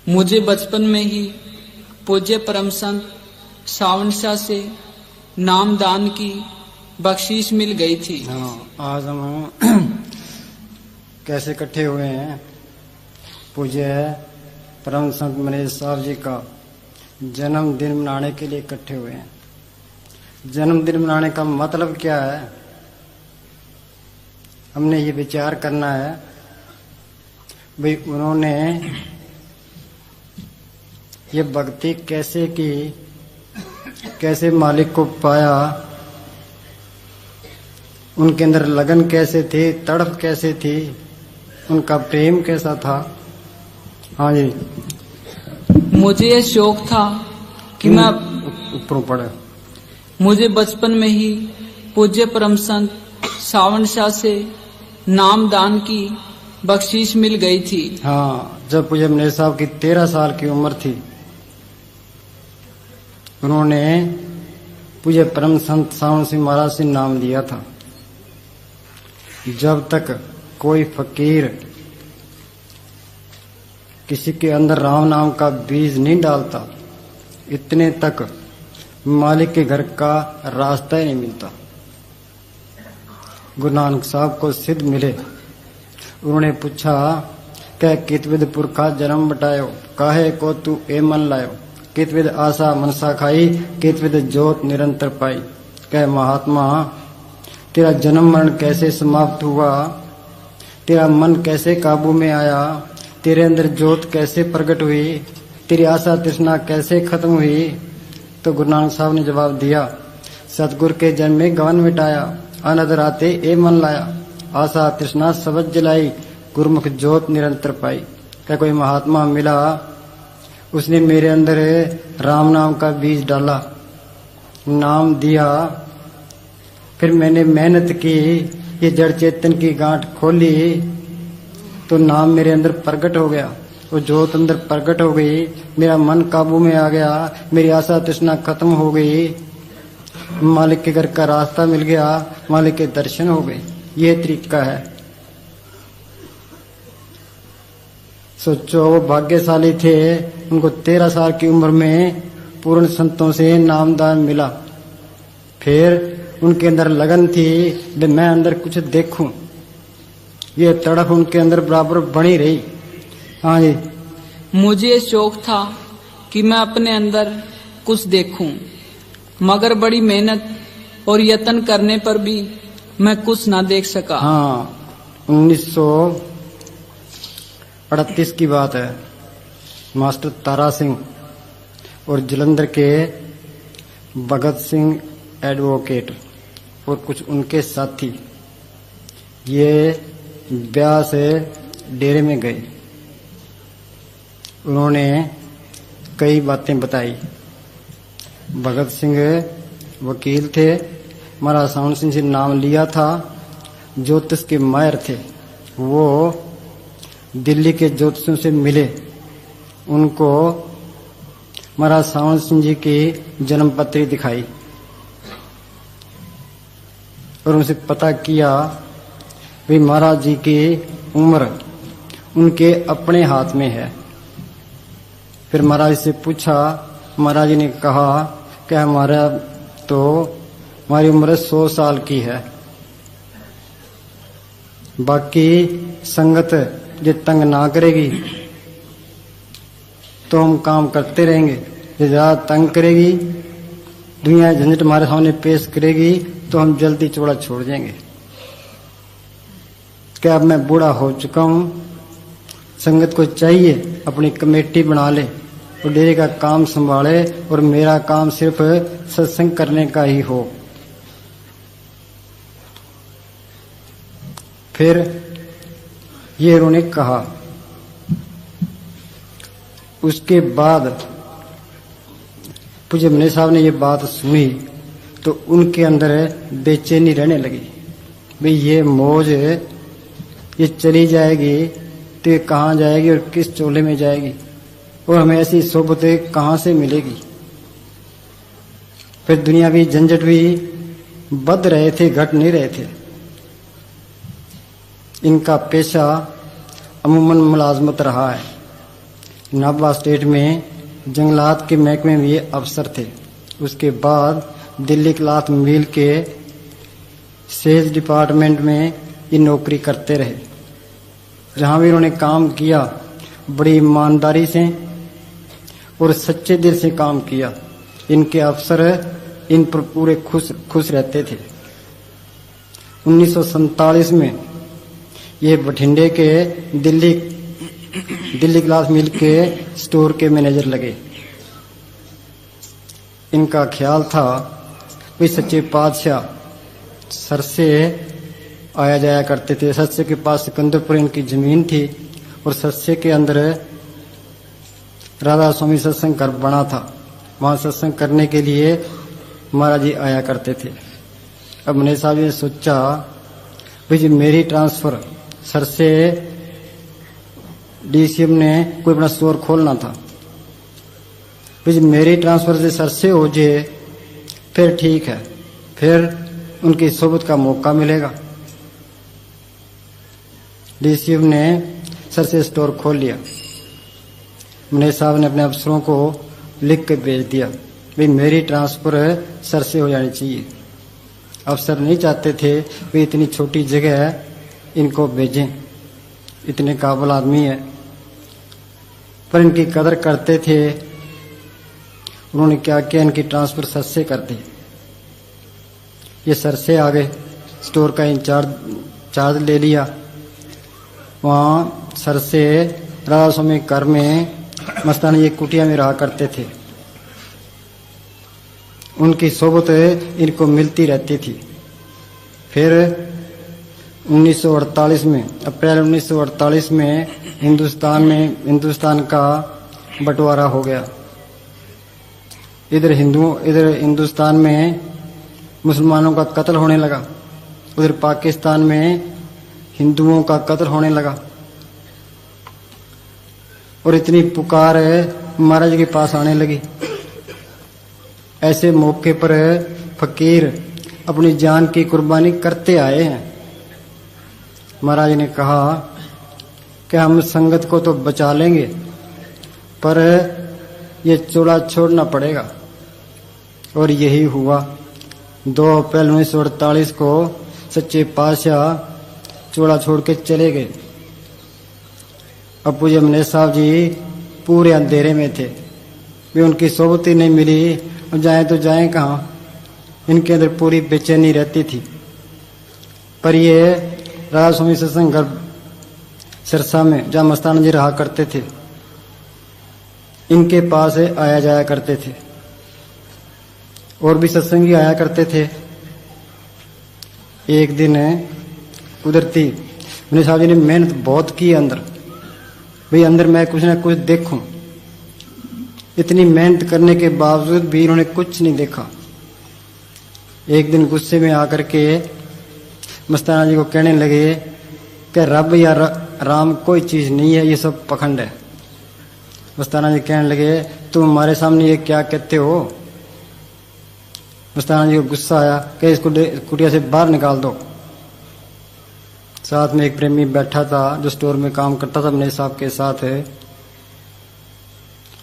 मुझे बचपन में ही पूज्य परम संत सावन शाह से नाम दान की बख्शीश मिल गई थी। हाँ, आज हम कैसे इकट्ठे हुए हैं? पूज्य परम संत मनीष साहब जी का जन्मदिन मनाने के लिए इकट्ठे हुए हैं। जन्मदिन मनाने का मतलब क्या है? हमने ये विचार करना है भाई उन्होंने ये भक्ति कैसे की, कैसे मालिक को पाया, उनके अंदर लगन कैसे थी, तड़प कैसे थी, उनका प्रेम कैसा था। हाँ जी, मुझे ये शौक था कि मैं ऊपर पढ़े। मुझे बचपन में ही पूज्य परम संत सावन शाह से नाम दान की बख्शीश मिल गई थी। हाँ, जब पूज्य मनीष साहब की 13 साल की उम्र थी, उन्होंने पूज्य परम संत सावन सिंह महाराज से नाम दिया था। जब तक कोई फकीर किसी के अंदर राम नाम का बीज नहीं डालता, इतने तक मालिक के घर का रास्ता ही नहीं मिलता। गुरु नानक साहब को सिद्ध मिले। उन्होंने पूछा कह कितविद पुरखा जन्म बटायो, काहे को तू ए मन लायो, कितविद आशा मनसा खाई, कितविद जोत निरंतर पाई। कह महात्मा, तेरा जन्म मरण कैसे समाप्त हुआ, तेरा मन कैसे काबू में आया, तेरे अंदर जोत कैसे प्रकट हुई, तेरी आशा तृष्णा कैसे खत्म हुई? तो गुरु नानक साहब ने जवाब दिया, सतगुरु के जन्म में गवन मिटाया, अनदर आते ए मन लाया, आशा तृष्णा सबज जलाई, गुरुमुख जोत निरंतर पाई। क्या कोई महात्मा मिला, उसने मेरे अंदर राम नाम का बीज डाला, नाम दिया, फिर मैंने मेहनत की, ये जड़ चेतन की गांठ खोली, तो नाम मेरे अंदर प्रकट हो गया, वो जोत अंदर प्रकट हो गई, मेरा मन काबू में आ गया, मेरी आशा तृष्णा खत्म हो गई, मालिक के घर का रास्ता मिल गया, मालिक के दर्शन हो गए। ये तरीका है। सोचो, वो भाग्यशाली थे, उनको 13 साल की उम्र में पूर्ण संतों से नामदान मिला। फिर उनके अंदर लगन थी कि मैं अंदर कुछ देखूं, ये तड़प उनके अंदर बराबर बनी रही। हाँ जी, मुझे शौक था कि मैं अपने अंदर कुछ देखूं, मगर बड़ी मेहनत और यत्न करने पर भी मैं कुछ ना देख सका। हाँ, 1938 की बात है। मास्टर तारा सिंह और जलंधर के भगत सिंह एडवोकेट और कुछ उनके साथी ये ब्याह से डेरे में गए। उन्होंने कई बातें बताई। भगत सिंह वकील थे, महाराज सावन सिंह से नाम लिया था, ज्योतिष के माहिर थे। वो दिल्ली के ज्योतिषों से मिले, उनको महाराज सावन सिंह जी की जन्मपत्री दिखाई और उनसे पता किया भी महाराज जी की उम्र उनके अपने हाथ में है। फिर महाराज से पूछा, महाराज जी ने कहा कि हमारी उम्र 100 साल की है, बाकी संगत जो तंग ना करेगी तो हम काम करते रहेंगे, जो ज्यादा तंग करेगी, दुनिया झंझट हमारे सामने पेश करेगी तो हम जल्दी चौड़ा छोड़ जाएंगे। क्या अब मैं बूढ़ा हो चुका हूं, संगत को चाहिए अपनी कमेटी बना ले और डेरे का काम संभाले और मेरा काम सिर्फ सत्संग करने का ही हो। फिर ये उन्होंने कहा। उसके बाद पूज्य मनीष साहब ने ये बात सुनी तो उनके अंदर बेचैनी रहने लगी। भाई ये मौज ये चली जाएगी तो ये कहाँ जाएगी और किस चोले में जाएगी, और हमें ऐसी सोबतें कहाँ से मिलेगी। फिर दुनियावी झंझट भी बढ़ रहे थे, घट नहीं रहे थे। इनका पेशा अमूमन मुलाजमत रहा है, नाभा स्टेट में जंगलात के महकमे में ये अफसर थे। उसके बाद दिल्ली क्लॉथ मिल के सेल्स डिपार्टमेंट में ये नौकरी करते रहे, जहाँ भी इन्होंने काम किया बड़ी ईमानदारी से और सच्चे दिल से काम किया। इनके अफसर इन पर पूरे खुश रहते थे। 1947 में ये बठिंडे के दिल्ली क्लॉथ मिल के स्टोर के मैनेजर लगे। इनका ख्याल था वे सच्चे पातशाह सरसे आया जाया करते थे। सरसे के पास सिकंदरपुर इनकी जमीन थी और सरसे के अंदर राधा स्वामी सत्संग घर बना था। वहां सत्संग करने के लिए महाराज जी आया करते थे। अब मने साहब ने सोचा भाई जी मेरी ट्रांसफर सरसे डीसीएम ने कोई अपना स्टोर खोलना था, भाई मेरी ट्रांसफर से सरसे हो जाए फिर ठीक है, फिर उनकी सोबत का मौका मिलेगा। डीसीएम ने सरसे स्टोर खोल लिया। मने साहब ने अपने अफसरों को लिख के भेज दिया भाई मेरी ट्रांसफर सरसे हो जानी चाहिए। अफसर नहीं चाहते थे वे इतनी छोटी जगह इनको भेजें, इतने काबिल आदमी है, पर इनकी कदर करते थे। उन्होंने क्या किया, इनकी ट्रांसफर सरसे कर दी। ये सरसे आ गए, स्टोर का चार्ज ले लिया। वहाँ सरसे राधा स्वामी घर में मस्तानी एक कुटिया में रहा करते थे। उनकी सोबत इनको मिलती रहती थी। फिर 1948 में अप्रैल 1948 में हिंदुस्तान का बंटवारा हो गया। इधर हिंदुस्तान में मुसलमानों का कत्ल होने लगा, उधर पाकिस्तान में हिंदुओं का कत्ल होने लगा। और इतनी पुकार महाराज के पास आने लगी। ऐसे मौके पर फकीर अपनी जान की कुर्बानी करते आए हैं। महाराज ने कहा कि हम संगत को तो बचा लेंगे, पर ये चोला छोड़ना पड़ेगा। और यही हुआ। 2 अप्रैल 1948 को सच्चे पातशाह चोला छोड़ के चले गए। अप्पू जी मने साहब जी पूरे अंधेरे में थे, वे उनकी सोबत ही नहीं मिली। और जाए तो जाए कहाँ, इनके अंदर पूरी बेचैनी रहती थी। पर ये राधा स्वामी सत्संग घर सिरसा में जहाँ मस्ताना जी रहा करते थे, इनके पास आया जाया करते थे। और भी सत्संगी आया करते थे। एक दिन कुदरती मने साहब जी ने मेहनत बहुत की अंदर, भाई अंदर मैं कुछ ना कुछ देखूं। इतनी मेहनत करने के बावजूद भी इन्होंने कुछ नहीं देखा। एक दिन गुस्से में आकर के मस्ताना जी को कहने लगे कि रब या राम कोई चीज नहीं है, ये सब पखंड है। मस्ताना जी कहने लगे तुम हमारे सामने ये क्या कहते हो। मस्ताना जी को गुस्सा आया कि इसको कुटिया से बाहर निकाल दो। साथ में एक प्रेमी बैठा था जो स्टोर में काम करता था अपने साहब के साथ है।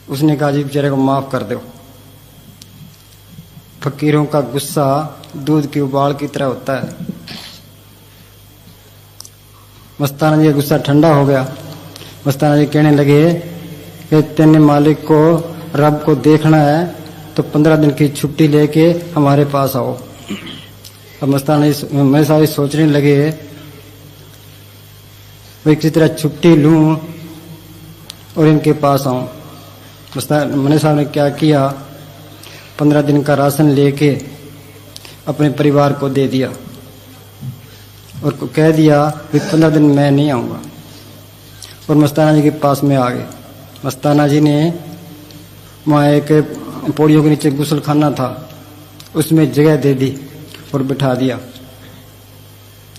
उसने कहा जी बेचारे को माफ कर दो। फकीरों का गुस्सा दूध की उबाल की तरह होता है। मस्ताना जी का गुस्सा ठंडा हो गया। मस्ताना जी कहने लगे कि तेने मालिक को रब को देखना है तो 15 दिन की छुट्टी लेके हमारे पास आओ। अब मस्ताना जी मेरे साथ सोचने लगे मैं किसी तरह छुट्टी लूं और इनके पास आऊं। मने साहब ने क्या किया, 15 दिन का राशन लेके अपने परिवार को दे दिया और कह दिया कि 15 दिन मैं नहीं आऊँगा। और मस्ताना जी के पास में आ गए। मस्ताना जी ने वहाँ एक पौड़ियों के नीचे गुसल खाना था, उसमें जगह दे दी और बिठा दिया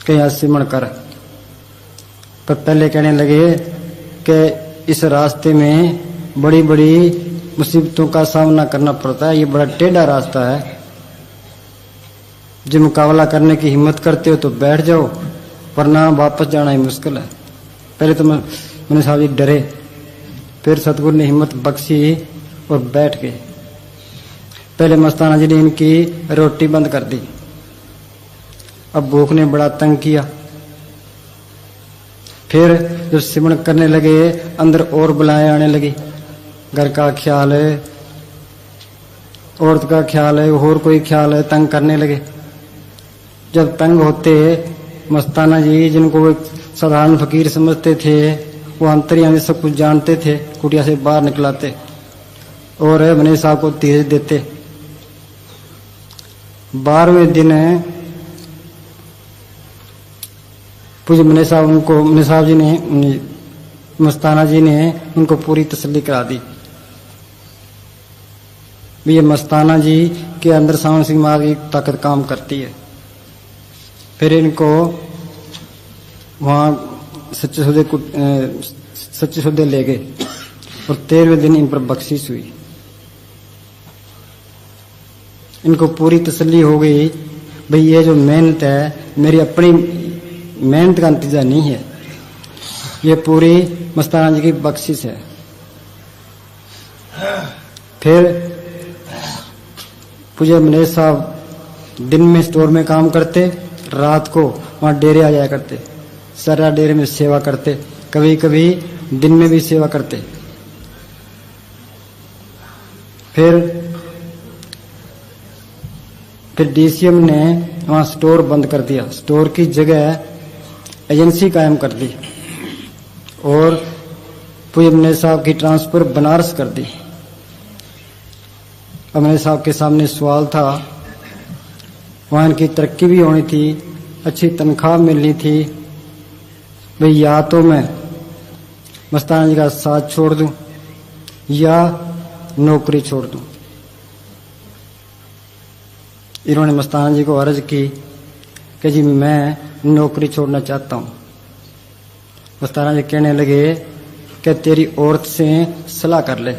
कि यहाँ सिमण कर। पर पहले कहने लगे कि इस रास्ते में बड़ी बड़ी मुसीबतों का सामना करना पड़ता है, ये बड़ा टेढ़ा रास्ता है। जो मुकाबला करने की हिम्मत करते हो तो बैठ जाओ, वरना वापस जाना ही मुश्किल है। पहले तो मैंने साहब जी डरे, फिर सतगुरु ने हिम्मत बख्शी और बैठ गए। पहले मस्ताना जी ने इनकी रोटी बंद कर दी। अब भूख ने बड़ा तंग किया। फिर जब सिमरण करने लगे, अंदर और बुलाएं आने लगी। घर का ख्याल है, औरत का ख्याल है, और कोई ख्याल है, तंग करने लगे। जब तंग होते मस्ताना जी, जिनको वो साधारण फकीर समझते थे, वो अंतर्यामी सब कुछ जानते थे, कुटिया से बाहर निकलाते और मने साहब को धीरज देते। 12वें दिन पूज्य मने साहब जी ने, मस्ताना जी ने उनको पूरी तसल्ली करा दी। ये मस्ताना जी के अंदर सावन सिंह महाराज की ताकत काम करती है। फिर इनको वहां सच्चे सौदे ले गए और 13वें दिन इन पर बख्शिश हुई। इनको पूरी तसल्ली हो गई, भाई ये जो मेहनत है मेरी अपनी मेहनत का नतीजा नहीं है, ये पूरी मस्ताना जी की बख्शिश है। फिर पूज्य मनेश साहब दिन में स्टोर में काम करते, रात को वहां डेरे आ जाया करते, सारा डेरे में सेवा करते, कभी कभी दिन में भी सेवा करते। फिर डीसीएम ने वहां स्टोर बंद कर दिया, स्टोर की जगह एजेंसी कायम कर दी और पूज्य मनेश साहब की ट्रांसफर बनारस कर दी। अब मनेश साहब के सामने सवाल था, वहां इनकी तरक्की भी होनी थी, अच्छी तनख्वाह मिलनी थी, भाई या तो मैं मस्ताना जी का साथ छोड़ दूं या नौकरी छोड़ दूं। इन्होंने मस्ताना जी को अर्ज की कि जी मैं नौकरी छोड़ना चाहता हूं। मस्ताना जी कहने लगे कि तेरी औरत से सलाह कर ले।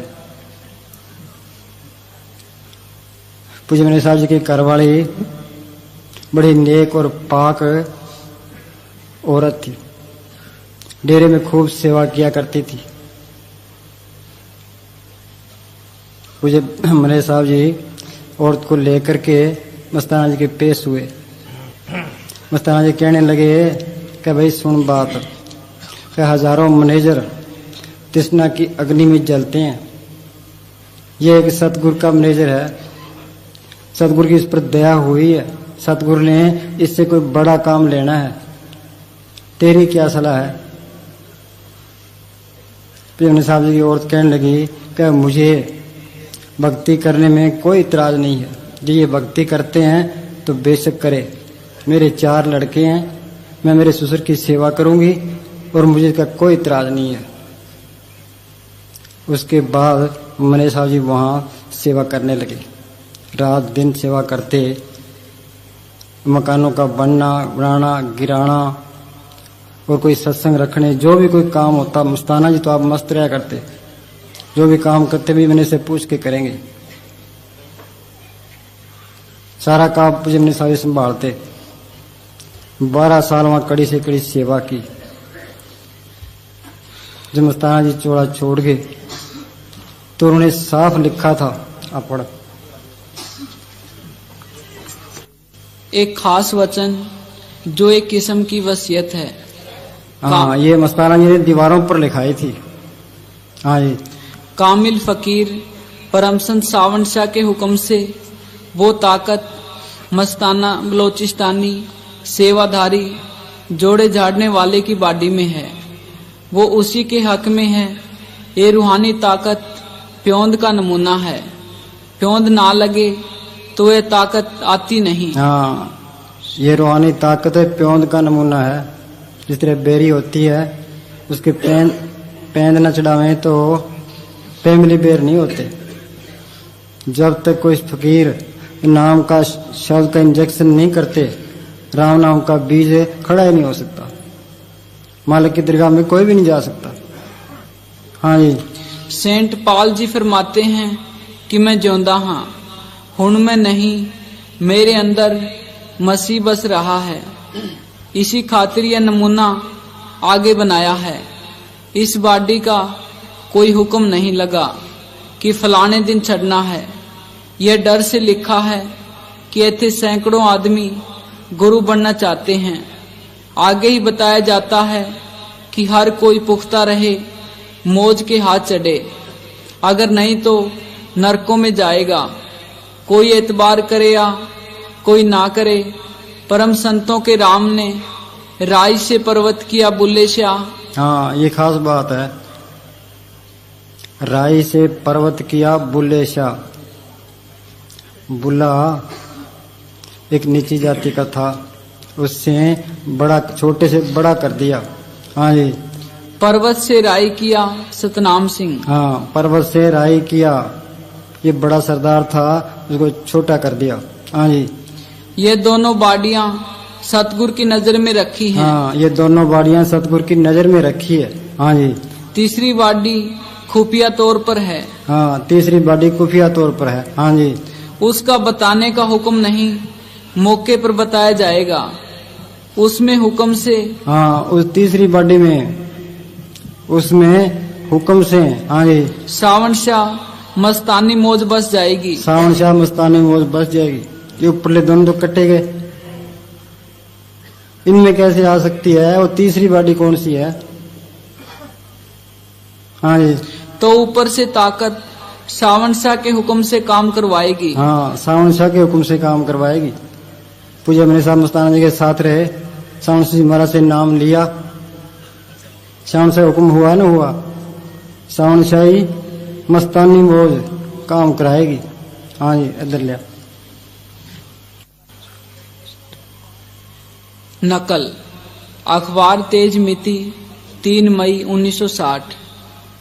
पूज्य मनेश साहब जी की घरवाली बड़ी नेक और पाक औरत थी, डेरे में खूब सेवा किया करती थी। पूज्य मनेश साहब जी औरत को लेकर के मस्ताना जी के पेश हुए। मस्ताना जी कहने लगे कि भाई सुन बात, कि हजारों मैनेजर तृष्णा की अग्नि में जलते हैं, ये एक सतगुरु का मैनेजर है, सतगुरु की इस पर दया हुई है, सतगुरु ने इससे कोई बड़ा काम लेना है, तेरी क्या सलाह है। पूज्य साहब जी की औरत कहने लगी कि मुझे भक्ति करने में कोई इतराज नहीं है, जो ये भक्ति करते हैं तो बेशक करे, मेरे 4 लड़के हैं, मैं मेरे ससुर की सेवा करूंगी और मुझे इसका कोई इतराज नहीं है। उसके बाद मनेश साहब जी वहां सेवा करने लगे, रात दिन सेवा करते, मकानों का बनाना गिराना और कोई सत्संग रखने, जो भी कोई काम होता, मस्ताना जी तो आप मस्त रहा करते, जो भी काम करते भी मैंने से पूछ के करेंगे, सारा काम पूज्य मनीष साहब संभालते। 12 साल वहां कड़ी से कड़ी सेवा की। जब मस्ताना जी चोड़ा छोड़ गए तो उन्होंने साफ लिखा था, आप पढ़। एक खास वचन जो एक किस्म की वसीयत है। हाँ, ये मस्ताना जी ने दीवारों पर लिखाई थी। हाँ जी। कामिल फकीर परमसंत सावन शाह के हुक्म से वो ताकत मस्ताना बलोचिस्तानी सेवाधारी जोड़े झाड़ने वाले की बाडी में है, वो उसी के हक में है। ये रूहानी ताकत प्योंद का नमूना है, प्योंद ना लगे तो ये ताकत आती नहीं। हाँ, ये रूहानी ताकत है, प्योंद का नमूना है। जिस तरह बेरी होती है, उसके पेंद न चढ़ावे तो फैमिली बेर नहीं होते। जब तक कोई फकीर नाम का शब्द का इंजेक्शन नहीं करते, राम नाम का बीज खड़ा ही नहीं हो सकता, मालिक की दरगाह में कोई भी नहीं जा सकता। हाँ जी। सेंट पॉल जी फरमाते हैं कि मैं जिंदा हाँ, हुण मैं नहीं, मेरे अंदर मसीह बस रहा है। इसी खातिर यह नमूना आगे बनाया है। इस बॉडी का कोई हुक्म नहीं लगा कि फलाने दिन चढ़ना है। यह डर से लिखा है कि ऐसे सैकड़ों आदमी गुरु बनना चाहते हैं। आगे ही बताया जाता है कि हर कोई पुख्ता रहे, मौज के हाथ चढ़े, अगर नहीं तो नरकों में जाएगा। कोई एतबार करे या कोई ना करे, परम संतों के राम ने राय से पर्वत किया बुल्ले शाह। हाँ, ये खास बात है। राय से पर्वत किया बुल्ले शाह। बुल्ला एक नीची जाति का था, उससे बड़ा, छोटे से बड़ा कर दिया। हाँ जी। पर्वत से राय किया सतनाम सिंह। हाँ, पर्वत से राय किया, ये बड़ा सरदार था, उसको छोटा कर दिया। हाँ जी। ये दोनों बाडियां सतगुरु की नजर में रखी हैं। हाँ, ये दोनों बाड़ियां सतगुरु की नजर में रखी है। हाँ जी। तीसरी बाडी खुफिया तौर पर है। हाँ, तीसरी बाड़ी खुफिया तौर पर है। हाँ जी। उसका बताने का हुक्म नहीं, मौके पर बताया जाएगा। उसमें हुक्म से। हाँ, उस तीसरी बाड़ी में, उसमें हुक्म से। हाँ जी। सावन शाह मस्तानी मौज बस जाएगी। सावन शाह मस्तानी मौज बस जाएगी। ये ऊपरले दोनों तो कटे गए, इनमें कैसे आ सकती है? वो तीसरी बाड़ी कौन सी है? हाँ जी। तो ऊपर से ताकत सावन शाह के हुक्म से काम करवाएगी। हाँ, सावन शाह के हुक्म से काम करवाएगी। पूजा मेरे साहब मस्ताना जी के साथ रहे, सावन शाह जी महाराज से नाम लिया, सावन शाह हुक्म हुआ ना हुआ, सावन शाही मस्तानी मौज काम कराएगी। हाँ जी, इधर लिया। नकल। अखबार तेज मिति 3 मई 1960।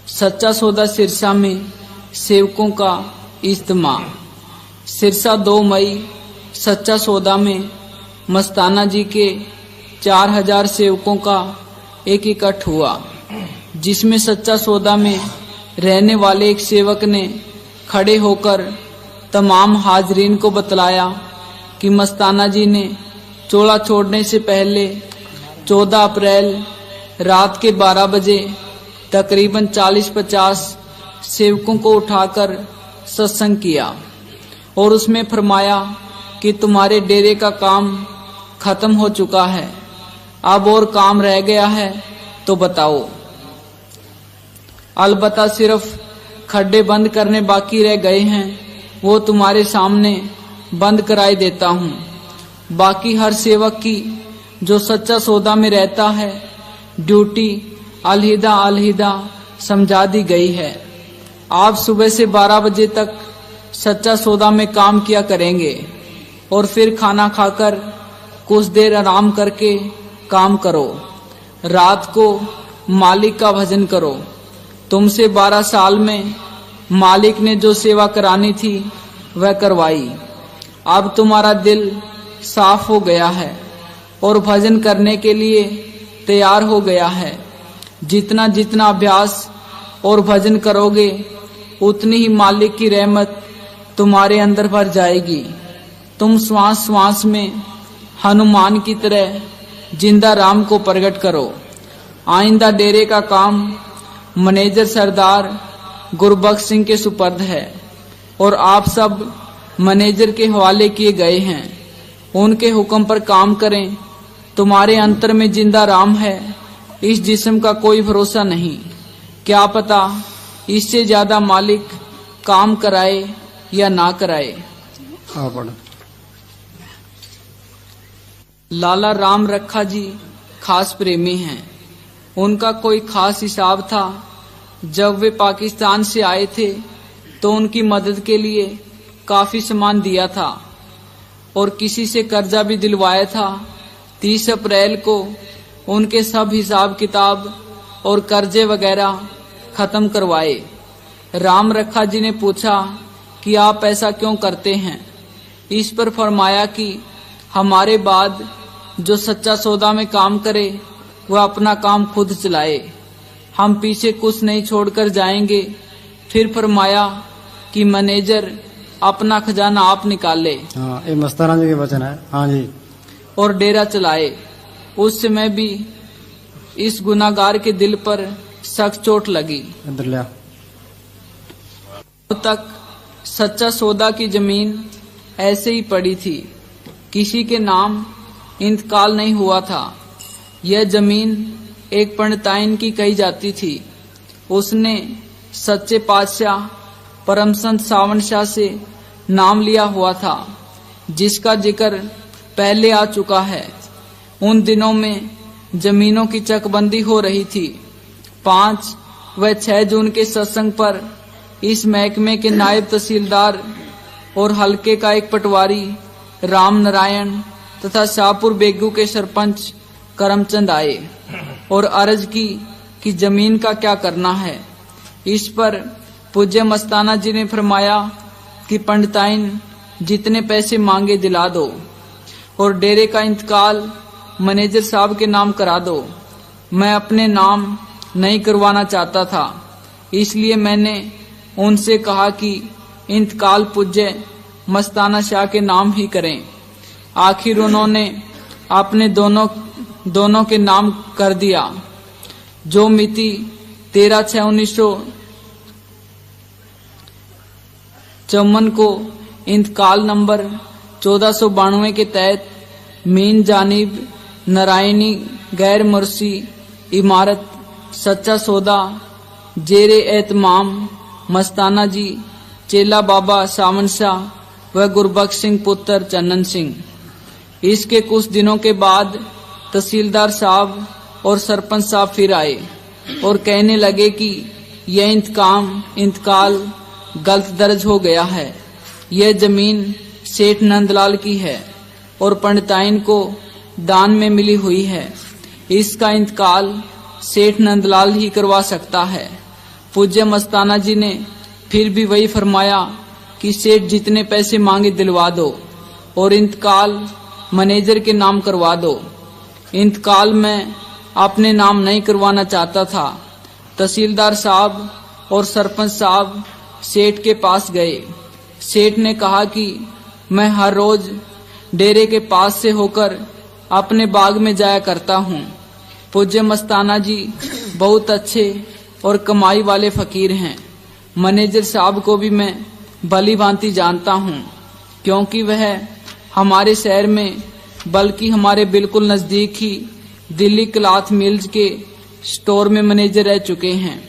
सच्चा सौदा सिरसा में सेवकों का इज्तिमा। सिरसा 2 मई। सच्चा सौदा में मस्ताना जी के 4000 सेवकों का एक इकट्ठ हुआ, जिसमें सच्चा सौदा में रहने वाले एक सेवक ने खड़े होकर तमाम हाजरीन को बतलाया कि मस्ताना जी ने चोला छोड़ने से पहले 14 अप्रैल रात के 12 बजे तकरीबन 40-50 सेवकों को उठाकर सत्संग किया और उसमें फरमाया कि तुम्हारे डेरे का काम खत्म हो चुका है, अब और काम रह गया है तो बताओ। अलबत्ता सिर्फ खड्डे बंद करने बाकी रह गए हैं, वो तुम्हारे सामने बंद कराई देता हूँ। बाकी हर सेवक की जो सच्चा सौदा में रहता है ड्यूटी अलहिदा अलहिदा समझा दी गई है। आप सुबह से 12 बजे तक सच्चा सौदा में काम किया करेंगे और फिर खाना खाकर कुछ देर आराम करके काम करो। रात को मालिक का भजन करो। तुमसे 12 साल में मालिक ने जो सेवा करानी थी वह करवाई। अब तुम्हारा दिल साफ हो गया है और भजन करने के लिए तैयार हो गया है। जितना जितना अभ्यास और भजन करोगे उतनी ही मालिक की रहमत तुम्हारे अंदर भर जाएगी। तुम श्वास श्वास में हनुमान की तरह जिंदा राम को प्रकट करो। आइंदा डेरे का काम मैनेजर सरदार गुरबख्श सिंह के सुपर्द है और आप सब मैनेजर के हवाले किए गए हैं। उनके हुक्म पर काम करें। तुम्हारे अंतर में जिंदा राम है, इस जिस्म का कोई भरोसा नहीं। क्या पता इससे ज्यादा मालिक काम कराए या ना कराए। लाला राम रखा जी खास प्रेमी हैं। उनका कोई खास हिसाब था। जब वे पाकिस्तान से आए थे तो उनकी मदद के लिए काफी सामान दिया था और किसी से कर्जा भी दिलवाया था। 30 अप्रैल को उनके सब हिसाब किताब और कर्जे वगैरह खत्म करवाए। राम रखा जी ने पूछा कि आप ऐसा क्यों करते हैं। इस पर फरमाया कि हमारे बाद जो सच्चा सौदा में काम करे वह अपना काम खुद चलाए, हम पीछे कुछ नहीं छोड़कर जाएंगे। फिर फरमाया कि मैनेजर अपना खजाना आप निकाले। हाँ, ये मस्ताना जी के वचन है। हाँ जी। और डेरा चलाए। उस समय भी इस गुनाहगार के दिल पर सख्त चोट लगी। इधर ले। अब तक सच्चा सौदा की जमीन ऐसे ही पड़ी थी, किसी के नाम इंतकाल नहीं हुआ था। यह जमीन एक पंडिताइन की कही जाती थी। उसने सच्चे पातशाह परम संत सावन शाह से नाम लिया हुआ था, जिसका जिक्र पहले आ चुका है। उन दिनों में जमीनों की चकबंदी हो रही थी। 5 व 6 जून के सत्संग पर इस महकमे के नायब तहसीलदार और हलके का एक पटवारी राम नारायण तथा शाहपुर बेगू के सरपंच करमचंद आए और अर्ज की कि जमीन का क्या करना है। इस पर पूज्य मस्ताना जी ने फरमाया कि पंडिताइन जितने पैसे मांगे दिला दो और डेरे का इंतकाल मैनेजर साहब के नाम करा दो। मैं अपने नाम नहीं करवाना चाहता था, इसलिए मैंने उनसे कहा कि इंतकाल पूज्य मस्ताना शाह के नाम ही करें। आखिर उन्होंने अपने दोनों के नाम कर दिया। जो मिति 13/6/1954 को इंतकाल नंबर 1492 के तहत मीन जानिब नारायणी गैर मुर्सी इमारत सच्चा सौदा जेरे एहतमाम मस्ताना जी चेला बाबा सावन शाह व गुरबख्श सिंह पुत्र चन्नन सिंह। इसके कुछ दिनों के बाद तहसीलदार साहब और सरपंच साहब फिर आए और कहने लगे कि यह इंतकाल गलत दर्ज हो गया है। यह जमीन सेठ नंदलाल की है और पंडिताइन को दान में मिली हुई है। इसका इंतकाल सेठ नंदलाल ही करवा सकता है। पूज्य मस्ताना जी ने फिर भी वही फरमाया कि सेठ जितने पैसे मांगे दिलवा दो और इंतकाल मैनेजर के नाम करवा दो। इंतकाल मैं अपने नाम नहीं करवाना चाहता था। तहसीलदार साहब और सरपंच साहब सेठ के पास गए। सेठ ने कहा कि मैं हर रोज डेरे के पास से होकर अपने बाग में जाया करता हूँ। पूज्य मस्ताना जी बहुत अच्छे और कमाई वाले फकीर हैं। मैनेजर साहब को भी मैं भली भांति जानता हूँ, क्योंकि वह हमारे शहर में बल्कि हमारे बिल्कुल नजदीक ही दिल्ली क्लॉथ मिल्स के स्टोर में मैनेजर रह चुके हैं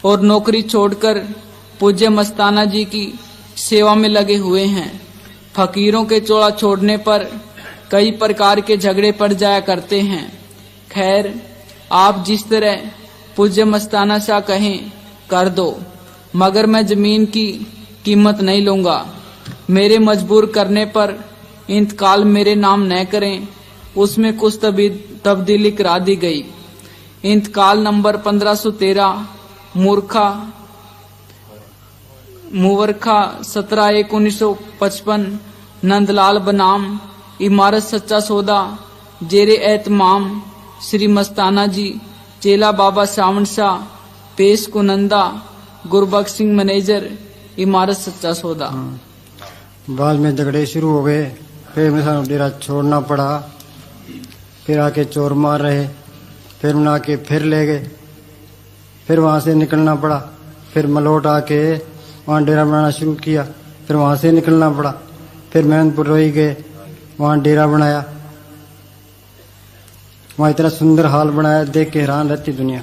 और नौकरी छोड़कर पूज्य मस्ताना जी की सेवा में लगे हुए हैं। फकीरों के चोला छोड़ने पर कई प्रकार के झगड़े पड़ जाया करते हैं। खैर, आप जिस तरह पूज्य मस्ताना शाह कहें कर दो, मगर मैं जमीन की कीमत नहीं लूंगा। मेरे मजबूर करने पर इंतकाल मेरे नाम न करें, उसमें कुछ तब्दीली करा दी गई। इंतकाल नंबर 1513 मुवर्खा 17/1/1955 नंदलाल बनाम इमारत सच्चा सौदा जेरे एहतमाम श्री मस्ताना जी चेला बाबा सावन शाह पेश कुनंदा गुरबख्श सिंह मैनेजर इमारत सच्चा सौदा। बाद में झगड़े शुरू हो गए। फिर मैं डेरा छोड़ना पड़ा। फिर आके चोर मार रहे। फिर उन्हें आके फिर ले गए। फिर वहाँ से निकलना पड़ा। फिर मलोट आके वहाँ डेरा बनाना शुरू किया। फिर वहाँ से निकलना पड़ा। फिर मेहनपुर रोई गए, वहाँ डेरा बनाया। वहाँ इतना सुंदर हाल बनाया, देख के हैरान रहती दुनिया।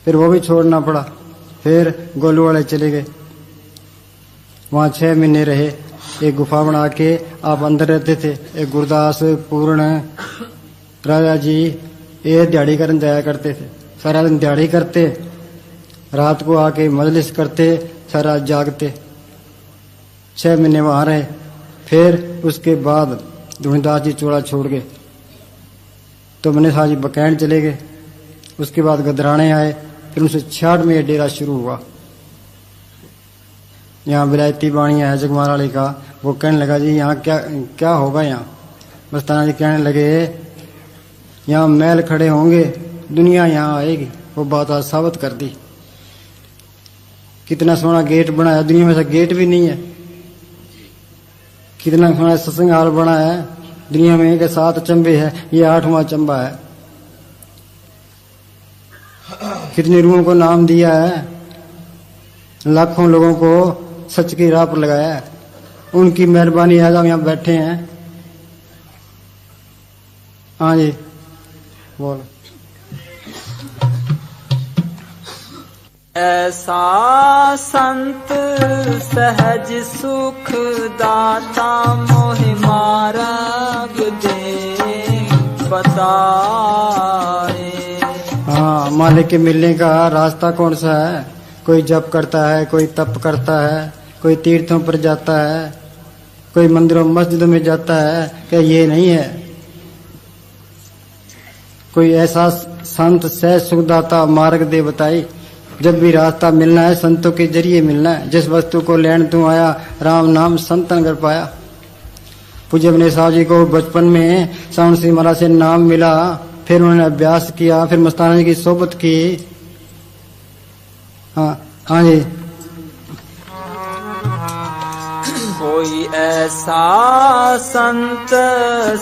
फिर वो भी छोड़ना पड़ा। फिर गोलू वाले चले गए, वहाँ 6 महीने रहे। एक गुफा बना के आप अंदर रहते थे। एक गुरदास पूर्ण राजा जी ये दिहाड़ी करने जाया करते थे। सारा दिन दिहाड़ी करते, रात को आके मजलिस करते, सारा जागते। 6 महीने वहाँ रहे। फिर उसके बाद धुनीदास जी चोड़ा छोड़ गए तो मैंने साजी बकैन चले गए। उसके बाद गदराने आए। फिर 1966 में ये डेरा शुरू हुआ। यहाँ विलायती बाणी है जगमार वाले का। वो कहने लगा जी यहाँ क्या क्या होगा। यहाँ मस्ताना जी कहने लगे यहाँ महल खड़े होंगे, दुनिया यहाँ आएगी। वो बात आज साबित कर दी। कितना सोना गेट बनाया, दुनिया में से गेट भी नहीं है। कितना सोना सत्संग हाल बना है, दुनिया में के 7 चंबे है, ये 8वां चंबा है। कितने रूहों को नाम दिया है। लाखों लोगों को सच की राह पर लगाया है। उनकी मेहरबानी आज हम यहाँ बैठे हैं। हाँ जी बोल। ऐसा संत सहज सुख दाता मोहि मार्ग दे बताए। हाँ, मालिक के मिलने का रास्ता कौन सा है? कोई जप करता है, कोई तप करता है, कोई तीर्थों पर जाता है, कोई मंदिरों मस्जिदों में जाता है। क्या ये नहीं है? कोई ऐसा संत सहज सुखदाता मार्ग दे बताई। जब भी रास्ता मिलना है संतों के जरिए मिलना है। जिस वस्तु को लेन तू आया, राम नाम संतन कर पाया। पूज्य अपने साहब जी को बचपन में सावन सिंह महाराज से नाम मिला, फिर उन्होंने अभ्यास किया, फिर मस्ताना जी की सोबत की। हाँ जी। कोई ऐसा संत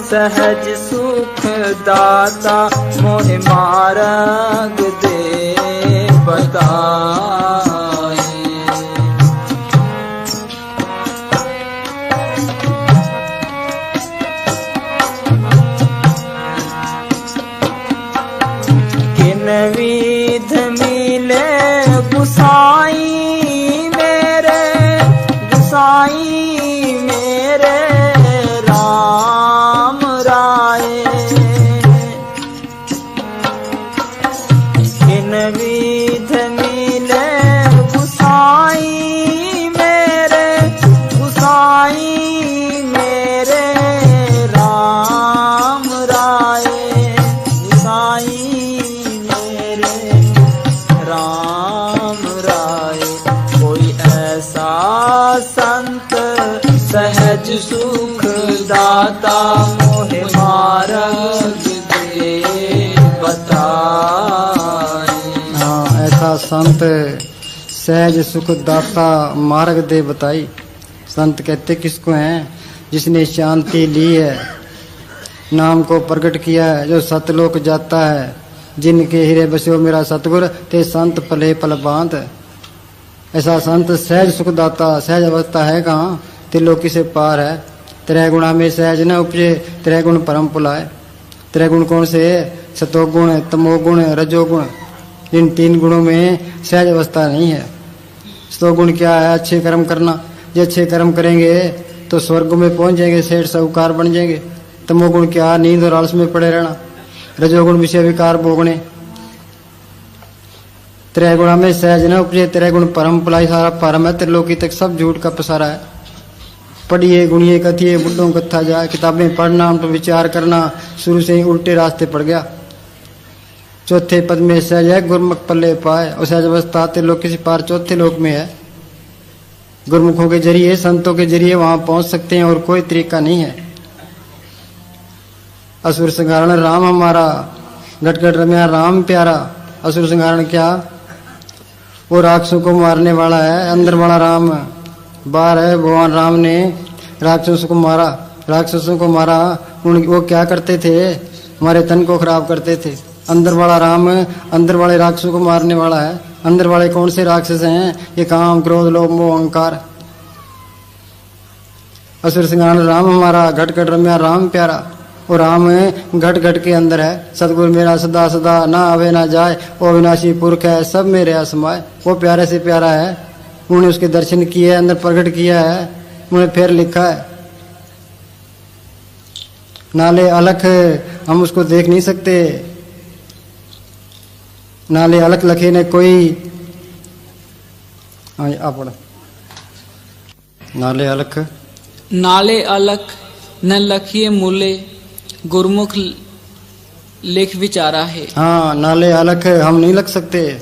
सहज सुख दाता मोहि मार्ग दे बताए। किन विध मिले गुसाई मेरे, गुसाई मेरे राम राय। किन विध मिले गुसाई मेरे, गुसाई मेरे राम राय, गुसाई मेरे राम राय। कोई ऐसा संत सहज सुख दाता मोहि मार्ग दे बताए। हाँ, ऐसा संत सहज सुख दाता मार्ग दे बताई। संत कहते किसको हैं? जिसने शांति ली है, नाम को प्रकट किया है, जो सतलोक जाता है। जिनके हिरे बस्यो मेरा सतगुर, ते संत पले पल बांध। ऐसा संत सहज सुख दाता। सहज अवस्था है कहाँ? त्रिलोकी से पार है। त्रय गुणा में सहज न उपजे, त्रय गुण परम पुलाए। त्रय गुण कौन से? सतोगुण, तमोगुण, रजोगुण। इन तीन गुणों में सहज अवस्था नहीं है। सतोगुण क्या है? अच्छे कर्म करना। जो अच्छे कर्म करेंगे तो स्वर्ग में पहुंच जाएंगे, सेठ साहूकार बन जाएंगे। तमोगुण क्या? नींद और आलस में पड़े रहना। रजोगुण विषय विकार भोगने। त्रय गुणा में सहज न उपजे, त्रय गुण परम पुलाई। सारा परम है, त्रिलोकी तक सब झूठ का पसारा है। पढ़िए गुणिए कथिए बुड्ढों कथा जाए। किताबें पढ़ना, उन पर विचार करना, शुरू से ही उल्टे रास्ते पड़ गया। चौथे पद में सहज है, गुरमुख पल्ले पाए। और सहज अवस्था त्रिलोकी से पार चौथे लोक में है। गुरमुखों के जरिए, संतों के जरिए वहां पहुंच सकते हैं, और कोई तरीका नहीं है। असुर संहारण राम हमारा, घट घट रम्या राम प्यारा। असुर संहारण क्या? वो राक्षसों को मारने वाला है। अंदर वाला राम बाहर है। भगवान राम ने राक्षसों को मारा। राक्षसों को मारा, वो क्या करते थे? हमारे तन को खराब करते थे। अंदर वाला राम अंदर वाले राक्षसों को मारने वाला है। अंदर वाले कौन से राक्षस हैं? ये काम, क्रोध, लोभ, मोह, अहंकार। असुर संहारण राम हमारा, घट घट रम्या राम प्यारा। और राम घट घट के अंदर है। सतगुरु मेरा सदा सदा, ना आवे ना जाए। वो अविनाशी पुरख है, सब मेरे असमाय। वो प्यारे से प्यारा है। उन्होंने उसके दर्शन किए, अंदर प्रकट किया है। उन्होंने फिर लिखा है, नाले अलख हम उसको देख नहीं सकते। नाले अलख लखे ने कोई। हाँ आप पढ़ो। नाले अलख, नाले अलख न लखिए मूले, गुरमुख लेख विचारा है। हाँ, नाले अलख हम नहीं लख सकते।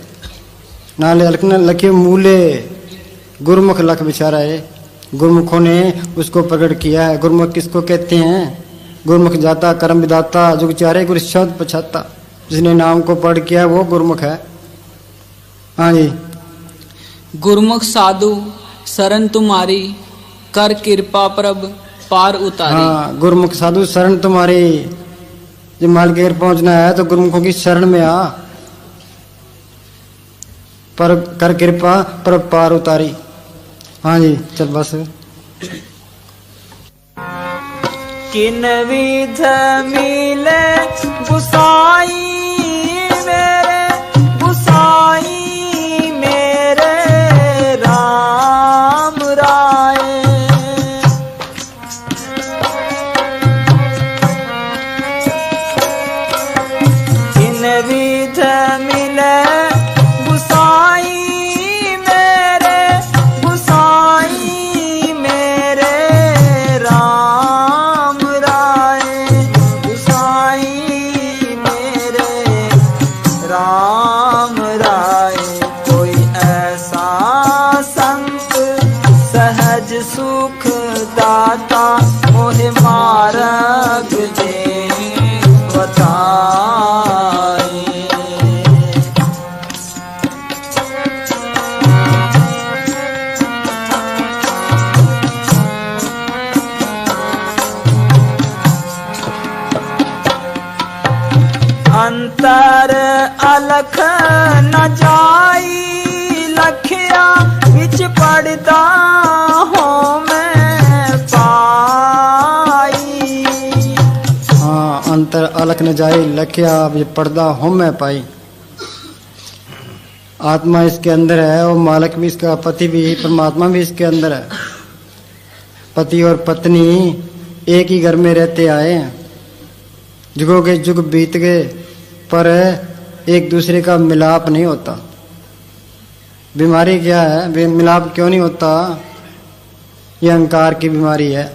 नाले अलख न लखे मूले, गुरमुख लख विचारा है। गुरमुखों ने उसको प्रकट किया है। गुरमुख किसको कहते हैं? गुरमुख जाता कर्म विदाता, जो विचारे गुरु शब्द पछाता। जिसने नाम को पढ़ किया वो गुरमुख है। हाँ जी। गुरमुख साधु शरण तुम्हारी, कर कृपा प्रभ पार उतारी। हाँ, गुरमुख साधु शरण तुम्हारी। जब मालगेर पहुंचना है तो गुरमुखों की शरण में आ। पर कर कृपा पर पार उतारी। हाँ जी चल बस। किन विध मिले गुसाई मेरे, गुसाई मेरे राम राय। किन विध मिले गुसाई मेरे, गुसाई मेरे राम राय, गुसाई मेरे राम राय। कोई ऐसा संत सहज सुख दाता मोहे मार्ग दे बताए। अंतर अलख न जाई लखिया विच पड़दा हो मैं पाई। हाँ अंतर अलख न जाई लखिया विच पड़दा हो मैं पाई। आत्मा इसके अंदर है और मालिक भी इसका, पति भी, परमात्मा भी इसके अंदर है। पति और पत्नी एक ही घर में रहते आए हैं, जुगों के जुग बीत गए पर एक दूसरे का मिलाप नहीं होता। बीमारी क्या है, मिलाप क्यों नहीं होता? ये अहंकार की बीमारी है,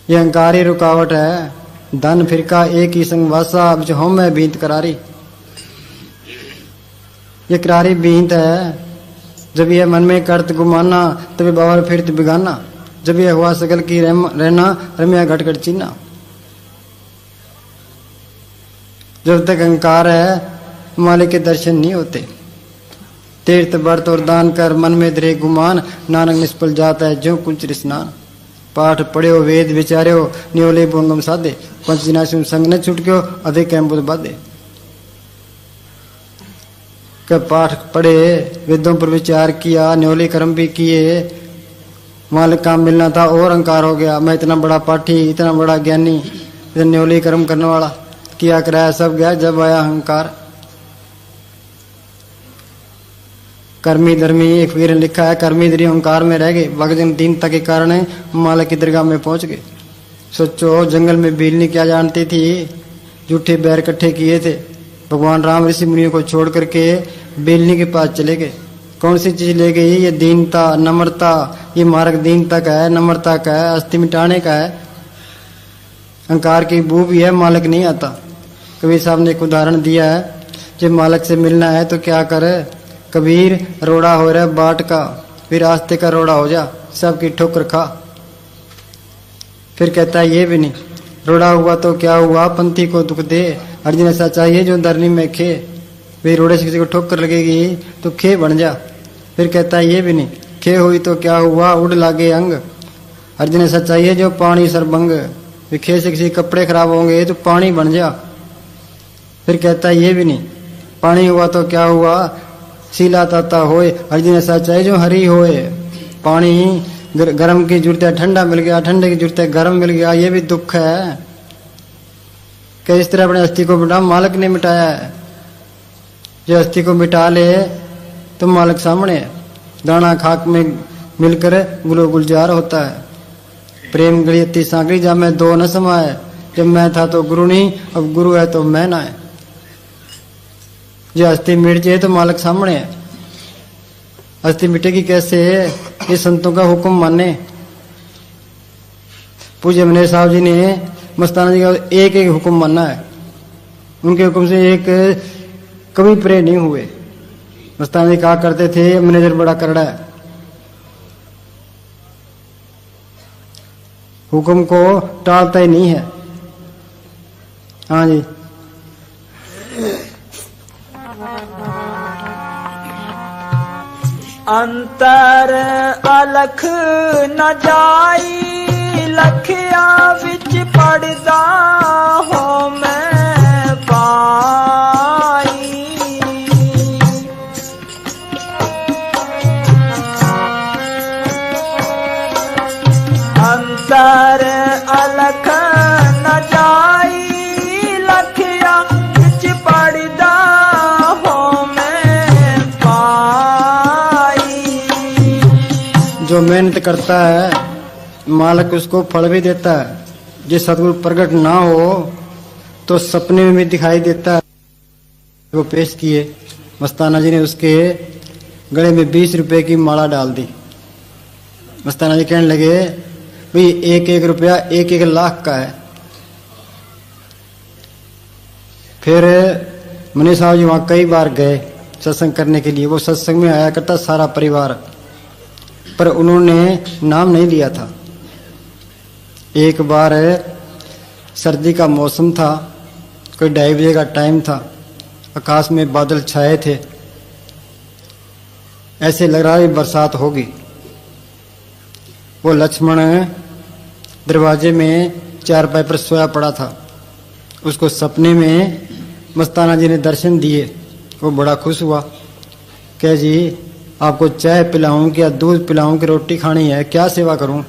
ये अहंकारी रुकावट है। धन फिरका एक ही संगवासा अब जो हम मैं बीत करारी, ये करारी बीत है। जब यह मन में करत गुमाना तभी बावर फिरत बिगाना, जब यह हुआ सगल की रहना रमिया घट घट चीना। जब तक अहंकार है मालिक के दर्शन नहीं होते। तीर्थ व्रत और दान कर मन में धरे गुमान, नानक निष्फल जाता है जो कुंच स्नान। पाठ पढ़्यो वेद विचार्यो न्योले बोंगम साधे, पंच जिनाशु संग न छुटक्यो अधिक कैम बुध बाधे। कब पाठ पढ़े वेदों पर विचार किया न्योले कर्म भी किए, मालिक काम मिलना था और अहंकार हो गया। मैं इतना बड़ा पाठी इतना बड़ा ज्ञानी न्योले कर्म करने वाला किया कराया सब गया। जब आया अहंकार, कर्मी धर्मी एक फकीर ने लिखा है, कर्मी धर्मी अहंकार में रह गए, भगजन दीनता के कारण मालिक की दरगाह में पहुंच गए। सोचो जंगल में बिल्ली क्या जानती थी, झूठे बैर इकट्ठे किए थे। भगवान राम ऋषि मुनियों को छोड़ करके बिल्ली के पास चले गए। कौन सी चीज ले गई? ये दीनता नम्रता, ये मार्ग दीनता का है, नम्रता का है, अस्थि मिटाने का है। अहंकार की बू भी है, मालिक नहीं आता। कबीर साहब ने एक उदाहरण दिया है, जब मालिक से मिलना है तो क्या करे? कबीर रोड़ा हो रहा है बाट का, फिर रास्ते का रोड़ा हो जा, सबकी ठोकर खा। फिर कहता है ये भी नहीं, रोड़ा हुआ तो क्या हुआ, पंथी को दुख दे। अर्जुन ऐसा चाहिए जो धरनी में खे, फिर रोड़े से किसी को ठोकर लगेगी तो खे बन जा। फिर कहता है ये भी नहीं, खे हुई तो क्या हुआ, उड़ लागे अंग। अर्जुन ऐसा चाहिए जो पानी सरबंग, फिर खे से किसी कपड़े खराब होंगे तो पानी बन जा। फिर कहता है ये भी नहीं, पानी हुआ तो क्या हुआ, सीला ताता होए। अर्जुन ऐसा चाहिए जो हरी होए। पानी गर्म की जरूरत है, ठंडा मिल गया, ठंडे की जरूरत है, गर्म मिल गया, ये भी दुख है। कि इस तरह अपने अस्थि को मिटा, मालिक ने मिटाया है। जो अस्थि को मिटा ले तो मालिक सामने है। दाना खाक में मिलकर गुलो गुलजार होता है। प्रेम गली अति सांकड़ी जा में दो न समाए, जब मैं था तो गुरु नहीं, अब गुरु है तो मैं ना है। जो अस्थि मिट जाए तो मालिक सामने है। अस्थि मिटेगी कैसे? ये संतों का हुक्म माने। पूज्य मनेर साहब जी ने मस्ताना जी का एक एक हुक्म मानना है, उनके हुक्म से एक कभी प्रे नहीं हुए। मस्ताना जी कहा करते थे मैनेजर बड़ा करड़ा है, हुक्म को टालता ही नहीं है। हाँ जी, अंतर अलख न जाई लखिया विच पड़दा हो मैं पाई। मेहनत करता है, मालिक उसको फल भी देता है। जो सदगुरु प्रकट ना हो तो सपने में भी दिखाई देता है। वो पेश किए, मस्ताना जी ने उसके गले में 20 रुपए की माला डाल दी। मस्ताना जी कहने लगे, भाई 1-1 रुपया 1-1 लाख का है। फिर मनी साहब जी वहाँ कई बार गए सत्संग करने के लिए। वो सत्संग में आया करता सारा परिवार, पर उन्होंने नाम नहीं लिया था। एक बार सर्दी का मौसम था, कोई 2:30 बजे का टाइम था, आकाश में बादल छाए थे, ऐसे लग रहा है बरसात होगी। वो लक्ष्मण दरवाजे में चारपाई पर सोया पड़ा था। उसको सपने में मस्ताना जी ने दर्शन दिए। वो बड़ा खुश हुआ, कह जी आपको चाय पिलाऊं क्या दूध पिलाऊं कि रोटी खानी है, क्या सेवा करूं?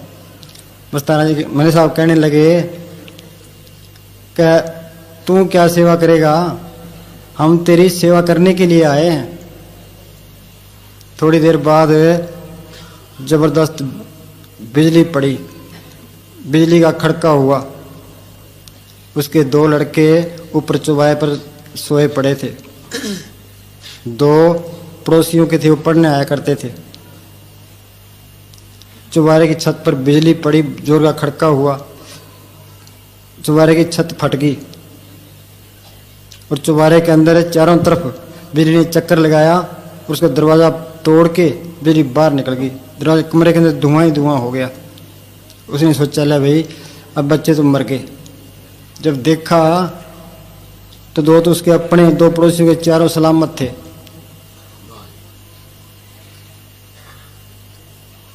मस्ताना जी मनी साहब कहने लगे, क्या तू क्या सेवा करेगा, हम तेरी सेवा करने के लिए आए हैं। थोड़ी देर बाद जबरदस्त बिजली पड़ी, बिजली का खड़का हुआ। उसके 2 लड़के ऊपर चौबाए पर सोए पड़े थे। 2 पड़ोसियों के थे, वो पढ़ने आया करते थे। चौबारे की छत पर बिजली पड़ी, जोर का खड़का हुआ, चौबारे की छत फट गई और चौबारे के अंदर चारों तरफ बिजली ने चक्कर लगाया और उसका दरवाजा तोड़ के बिजली बाहर निकल गई। दरवाजे कमरे के अंदर धुआं ही धुआं हो गया। उसने सोचा, ले भाई अब बच्चे तो मर गए। जब देखा तो 2 तो उसके अपने, 2 पड़ोसियों के, चारों सलामत थे।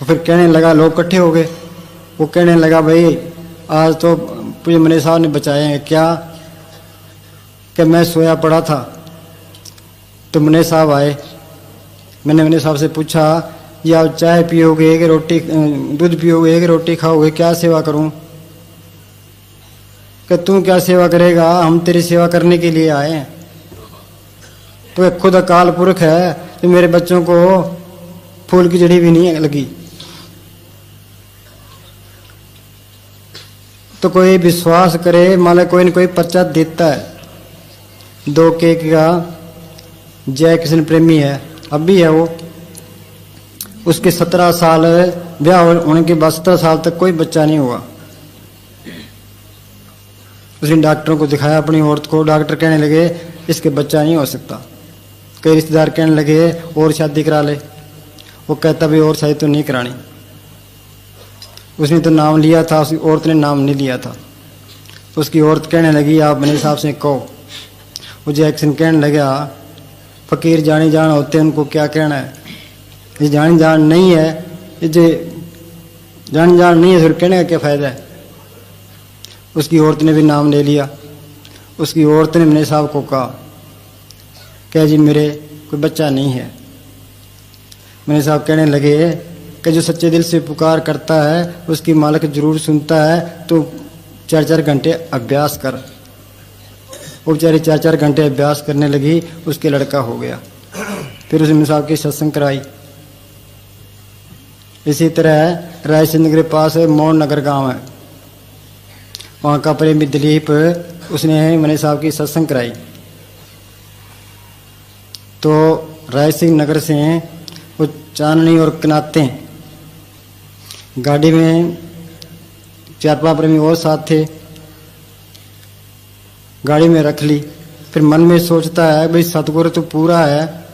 तो फिर कहने लगा, लोग इकट्ठे हो गए। वो कहने लगा, भाई आज तो पूरे मनी साहब ने बचाए हैं। क्या? कि मैं सोया पड़ा था तो मनी साहब आए। मैंने मनी साहब से पूछा, ये आप चाय पियोगे कि रोटी, दूध पियोगे कि रोटी खाओगे, क्या सेवा करूं? कि तू क्या सेवा करेगा, हम तेरी सेवा करने के लिए आए हैं। तो एक खुद अकाल पुरख है, तो मेरे बच्चों को फूल की जड़ी भी नहीं लगी। तो कोई विश्वास करे, मान कोई न कोई पर्चा देता है। 2 केक का जय कृष्ण प्रेमी है, अब भी है वो। उसके 17 साल ब्याह होने के बाद 17 साल तक कोई बच्चा नहीं हुआ। उसने डॉक्टरों को दिखाया, अपनी औरत को। डॉक्टर कहने लगे इसके बच्चा नहीं हो सकता। कई रिश्तेदार कहने लगे और शादी करा ले। वो कहता भी और शादी तो नहीं करानी। उसने तो नाम लिया था, उसकी औरत ने नाम नहीं लिया था। उसकी औरत कहने लगी आप अपने हिसाब से कहो। वो जैक्सन कहने लगा, फकीर जानी जान होते हैं, उनको क्या कहना है। ये जानी जान नहीं है, ये जो जानी जान नहीं है फिर कहने का क्या फ़ायदा है। उसकी औरत ने भी नाम ले लिया। उसकी औरत ने मेरे साहब को कहा, क्या जी मेरे कोई बच्चा नहीं है। मेरे साहब कहने लगे कि जो सच्चे दिल से पुकार करता है उसकी मालिक जरूर सुनता है, तो 4-4 घंटे अभ्यास कर। वो बेचारी 4-4 घंटे अभ्यास करने लगी, उसके लड़का हो गया। फिर उसने साहब की सत्संग कराई। इसी तरह रायचंद के पास मोहन नगर गांव है, वहाँ का प्रेमी दिलीप, उसने मनी साहब की सत्संग कराई। तो राय सिंह नगर से वो चांदनी और कनाते गाड़ी में 4-5 प्रेमी और साथ थे, गाड़ी में रख ली। फिर मन में सोचता है भाई सतगुरु तो पूरा है,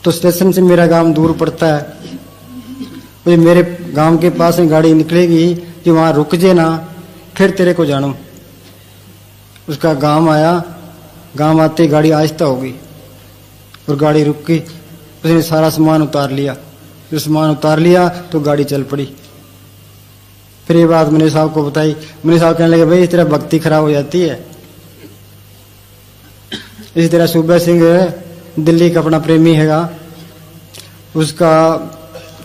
तो स्टेशन से मेरा गांव दूर पड़ता है, भाई मेरे गांव के पास में गाड़ी निकलेगी जो वहाँ रुक जे ना, फिर तेरे को जानूं। उसका गांव आया, गांव आते गाड़ी आहिस्ता हो गई और गाड़ी रुक गई। उसने सारा सामान उतार लिया। जो सामान उतार लिया तो गाड़ी चल पड़ी। फिर ये बात मनी साहब को बताई। मनी साहब कहने लगे भाई इस तरह भक्ति खराब हो जाती है। इसी तरह सूबा सिंह दिल्ली का अपना प्रेमी हैगा, उसका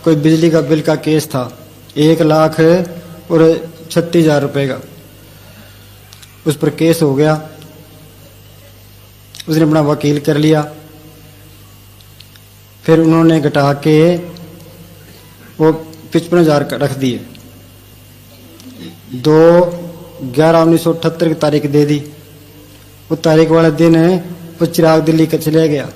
कोई बिजली का बिल का केस था 1,36,000 रुपए का। उस पर केस हो गया। उसने अपना वकील कर लिया। फिर उन्होंने घटा के वो 55,000 रख दिए। 2/11/1978 की तारीख दे दी। वो तारीख वाले दिन वो चिराग दिल्ली का चले गया।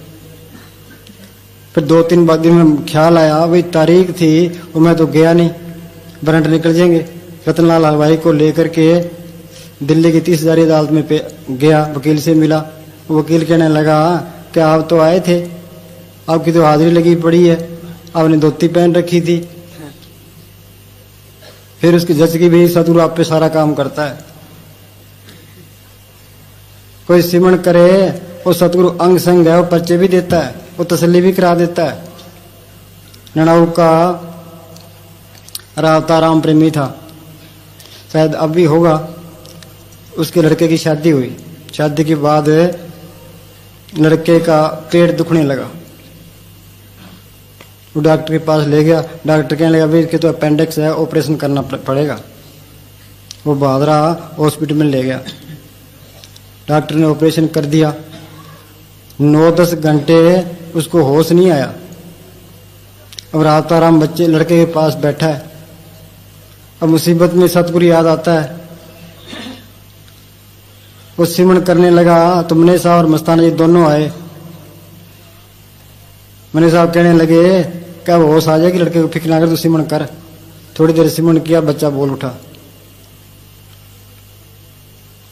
फिर 2-3 दिन में ख्याल आया भाई तारीख थी और मैं तो गया नहीं, वारंट निकल जाएंगे। रतनलाल हलवाई को लेकर के दिल्ली की 30,000 अदालत में गया, वकील से मिला। वकील कहने लगा कि आप तो आए थे, आपकी तो हाजिरी लगी पड़ी है, आपने धोती पहन रखी थी। फिर उसकी जज की भी सतगुरु आप पे सारा काम करता है। कोई सिमरण करे वो सतगुरु अंग संग है, वो पर्चे भी देता है, वो तसल्ली भी करा देता है। ननाऊ का रावताराम प्रेमी था, शायद अब भी होगा। उसके लड़के की शादी हुई। शादी के बाद लड़के का पेट दुखने लगा। वो डॉक्टर के पास ले गया। डॉक्टर कहने लगा भाई इसके तो अपेंडिक्स है, ऑपरेशन करना पड़ेगा। वो बहादुरा हॉस्पिटल में ले गया। डॉक्टर ने ऑपरेशन कर दिया। 9-10 घंटे उसको होश नहीं आया। अब राताराम बच्चे लड़के के पास बैठा है। अब मुसीबत में सतगुरु याद आता है। वो सिमरण करने लगा तो मने साहब और मस्ताना जी दोनों आए। मने साहब कहने लगे क्या होश आ जाएगी, लड़के को फिक्र ना कर, तू सिमरण कर। थोड़ी देर सिमरण किया, बच्चा बोल उठा।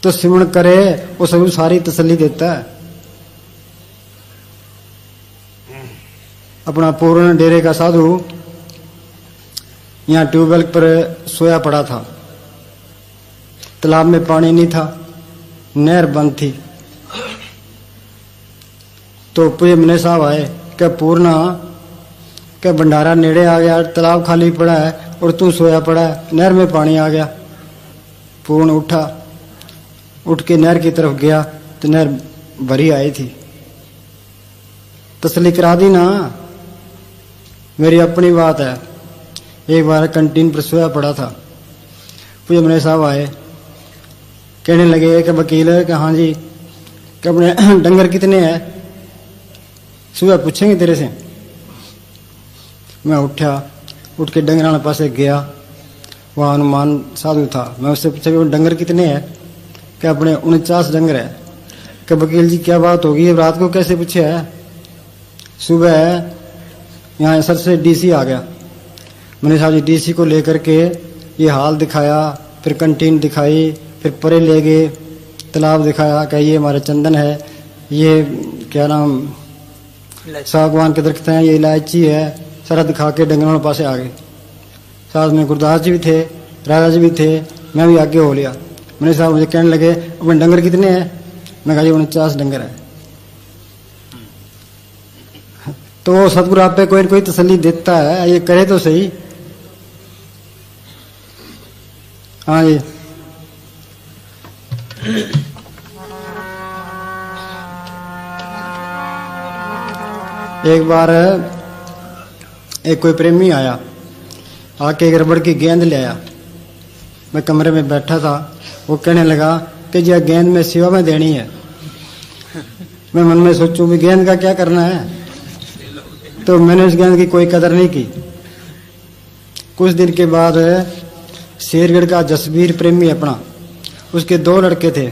तो सिमरण करे वो सभी सारी तसल्ली देता है। अपना पूर्ण डेरे का साधु यहाँ ट्यूबवेल पर सोया पड़ा था। तालाब में पानी नहीं था, नहर बंद थी। तो पूरे मने साहब आए, क्या पूर्णा क्या भंडारा नेड़े आ गया, तालाब खाली पड़ा है और तू सोया पड़ा है, नहर में पानी आ गया। पूर्ण उठा, उठ के नहर की तरफ गया तो नहर भरी आई थी। तसल्ली करा दी ना, मेरी अपनी बात है। एक बार कैंटीन पर सोया पड़ा था। पूरे मने साहब आए, कहने लगे कि वकील कि हाँ जी, कि अपने डंगर कितने हैं, सुबह पूछेंगे तेरे से। मैं उठा, उठ के डंगर पास गया। वहाँ हनुमान साधु था। मैं उससे पूछा कि डंगर कितने हैं, कि अपने 49 डंगर है। कि वकील जी क्या बात होगी, अब रात को कैसे पूछे है। सुबह यहाँ सर से डीसी आ गया। मैंने साहब जी डीसी को लेकर के ये हाल दिखाया, फिर कंटीन दिखाई, फिर परे ले गए, तालाब दिखाया कि ये हमारे चंदन है, ये क्या नाम सागवान के दरख्त हैं, ये इलायची है, सारा दिखा के डंगरों के पास आ गए। साथ में गुरदास जी भी थे, राजा जी भी थे, मैं भी आगे हो लिया। मैंने साहब मुझे कहने लगे अपने डंगर कितने हैं, मैं कहा जी 49 डंगर है। तो सतगुरु आप पे कोई न कोई तसल्ली देता है, ये करे तो सही। हाँ जी, एक बार एक कोई प्रेमी आया, आके एक रबड़ की गेंद ले आया। मैं कमरे में बैठा था। वो कहने लगा कि जी गेंद में सेवा में देनी है। मैं मन में सोचूं भी गेंद का क्या करना है, तो मैंने उस गेंद की कोई कदर नहीं की। कुछ दिन के बाद शेरगढ़ का जसबीर प्रेमी अपना, उसके 2 लड़के थे।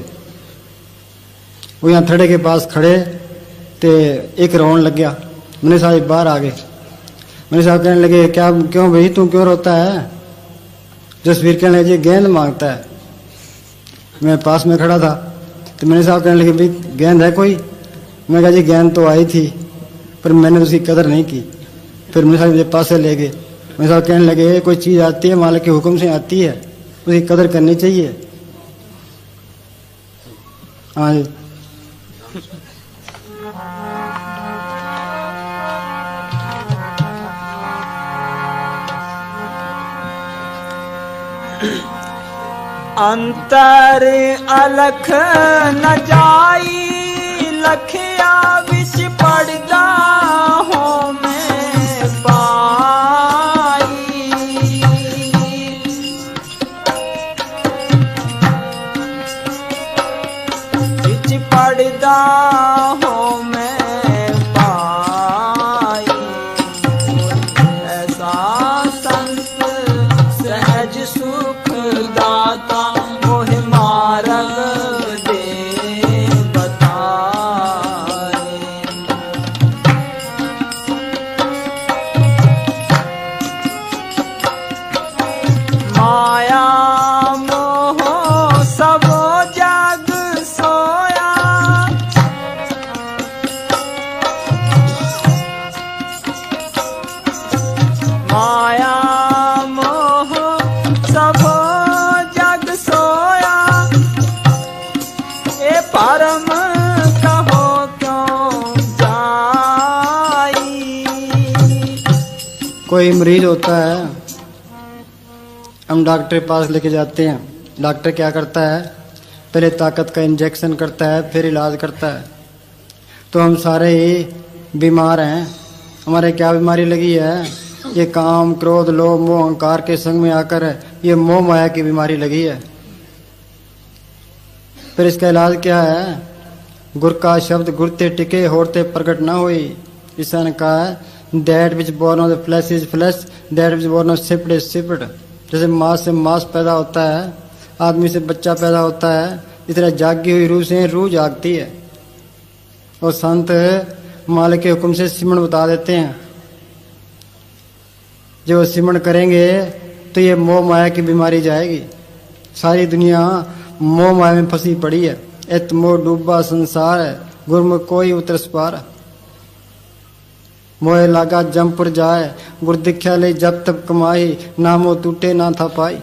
वो यहाँ थड़े के पास खड़े ते एक रोन लग गया। मैंने साहब बाहर आ गए। मैंने साहब कहने लगे क्या, क्यों भाई तू क्यों रोता है। जसबीर कहने लगे गेंद मांगता है। मैं पास में खड़ा था तो मैंने साहब कहने लगे भाई गेंद है कोई। मैं कहा जी गेंद तो आई थी पर मैंने उसकी कदर नहीं की। फिर मेरे साहब मुझे पास से ले गए। मेरे साहब कहने लगे कोई चीज़ आती है मालिक के हुक्म से आती है, उसकी कदर करनी चाहिए। हाँ जी, अंतर अलख न जाई, लखिया विच पड़दा हो मैं पाई। विच पड़दा हो मैं पाई, ऐसा संत कोई मरीज होता है, हम डॉक्टर के पास लेके जाते हैं। डॉक्टर क्या करता है, पहले ताकत का इंजेक्शन करता है, फिर इलाज करता है। तो हम सारे ही बीमार हैं। हमारे क्या बीमारी लगी है? ये काम, क्रोध, लोभ, मोह, अहंकार के संग में आकर ये मोह माया की बीमारी लगी है। फिर इसका इलाज क्या है? गुर का शब्द गुरते टिके, होरते प्रकट ना हुई। ईसा ने कहा है, that which born of the flesh is flesh, that which born of spirit is spirit. जैसे मांस से मांस पैदा होता है, आदमी से बच्चा पैदा होता है, इस तरह जागी हुई रूह से रूह जागती है। और संत मालिक के हुक्म से सिमरण बता देते हैं। जो सिमरण करेंगे तो ये मोह माया की बीमारी जाएगी। सारी दुनिया मोह माया में फंसी पड़ी है। इत मोह डूबा संसार है, गुरमुख कोई उतरस पार। मोह लागा जमपुर जाए, गुर दीक्षा ले जब तब कमाई, ना मोह टूटे ना था पाई।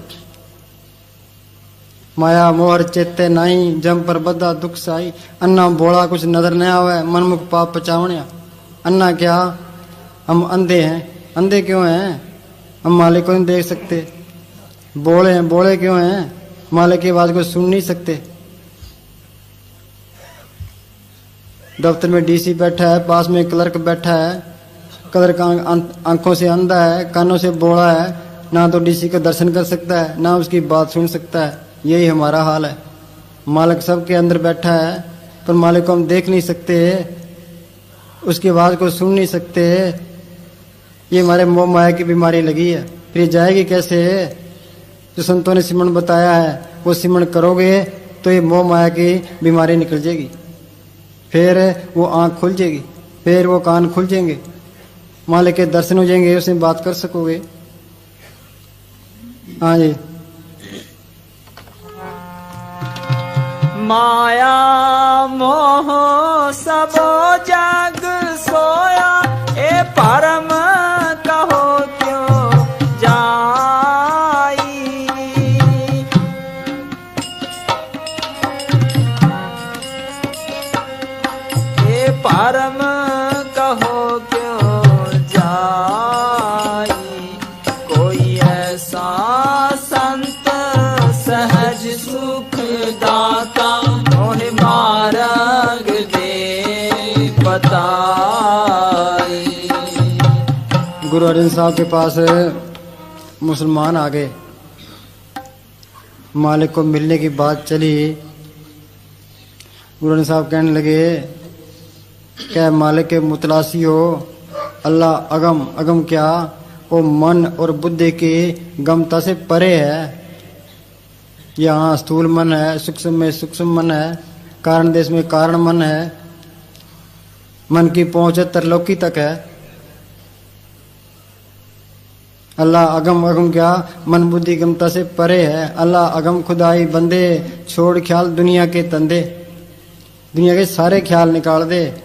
माया मोहर चेते नहीं, जम पर बदा दुख साई। अन्ना बोला कुछ नजर न आवे, मनमुख पाप पचावण्या। अन्ना क्या, हम अंधे हैं। अंधे क्यों हैं? हम मालिक को नहीं देख सकते। बोले हैं, बोले क्यों हैं? मालिक की आवाज को सुन नहीं सकते। दफ्तर में डीसी बैठा है, पास में क्लर्क बैठा है। क्लर्क आंखों से अंधा है, कानों से बोला है, ना तो डीसी का दर्शन कर सकता है, ना उसकी बात सुन सकता है। यही हमारा हाल है। मालिक सबके अंदर बैठा है, पर मालिक को हम देख नहीं सकते, उसकी आवाज को सुन नहीं सकते। ये हमारे मोह माया की बीमारी लगी है। फिर ये जाएगी कैसे? जो संतों ने सिमरण बताया है, वो सिमरण करोगे तो ये मोह माया की बीमारी निकल जाएगी। फिर वो आंख खुल जाएगी, फिर वो कान खुल जाएंगे, मालिक के दर्शन हो जाएंगे, उससे बात कर सकोगे। हाँ जी। माया मोह सब जग सोया, ए परम कहो क्यों जाई। ए परम कहो क्यों जाई। कोई ऐसा संत सहज सुख दाता, मार्ग दे बताई। गुरु अर्जन साहब के पास मुसलमान आ गए। मालिक को मिलने की बात चली। गुरु अर्जन साहब कहने लगे, क्या मालिक के मुतलासी हो? अल्लाह अगम, अगम क्या? वो मन और बुद्धि की गमता से परे है। यहाँ स्थूल मन है, सूक्ष्म में सूक्ष्म मन है, कारण देश में कारण मन है। मन की पहुंच तरलोकी तक है। अल्लाह अगम, अगम क्या? मन बुद्धि गमता से परे है। अल्लाह अगम खुदाई बंदे, छोड़ ख्याल दुनिया के तंदे। दुनिया के सारे ख्याल निकाल दे।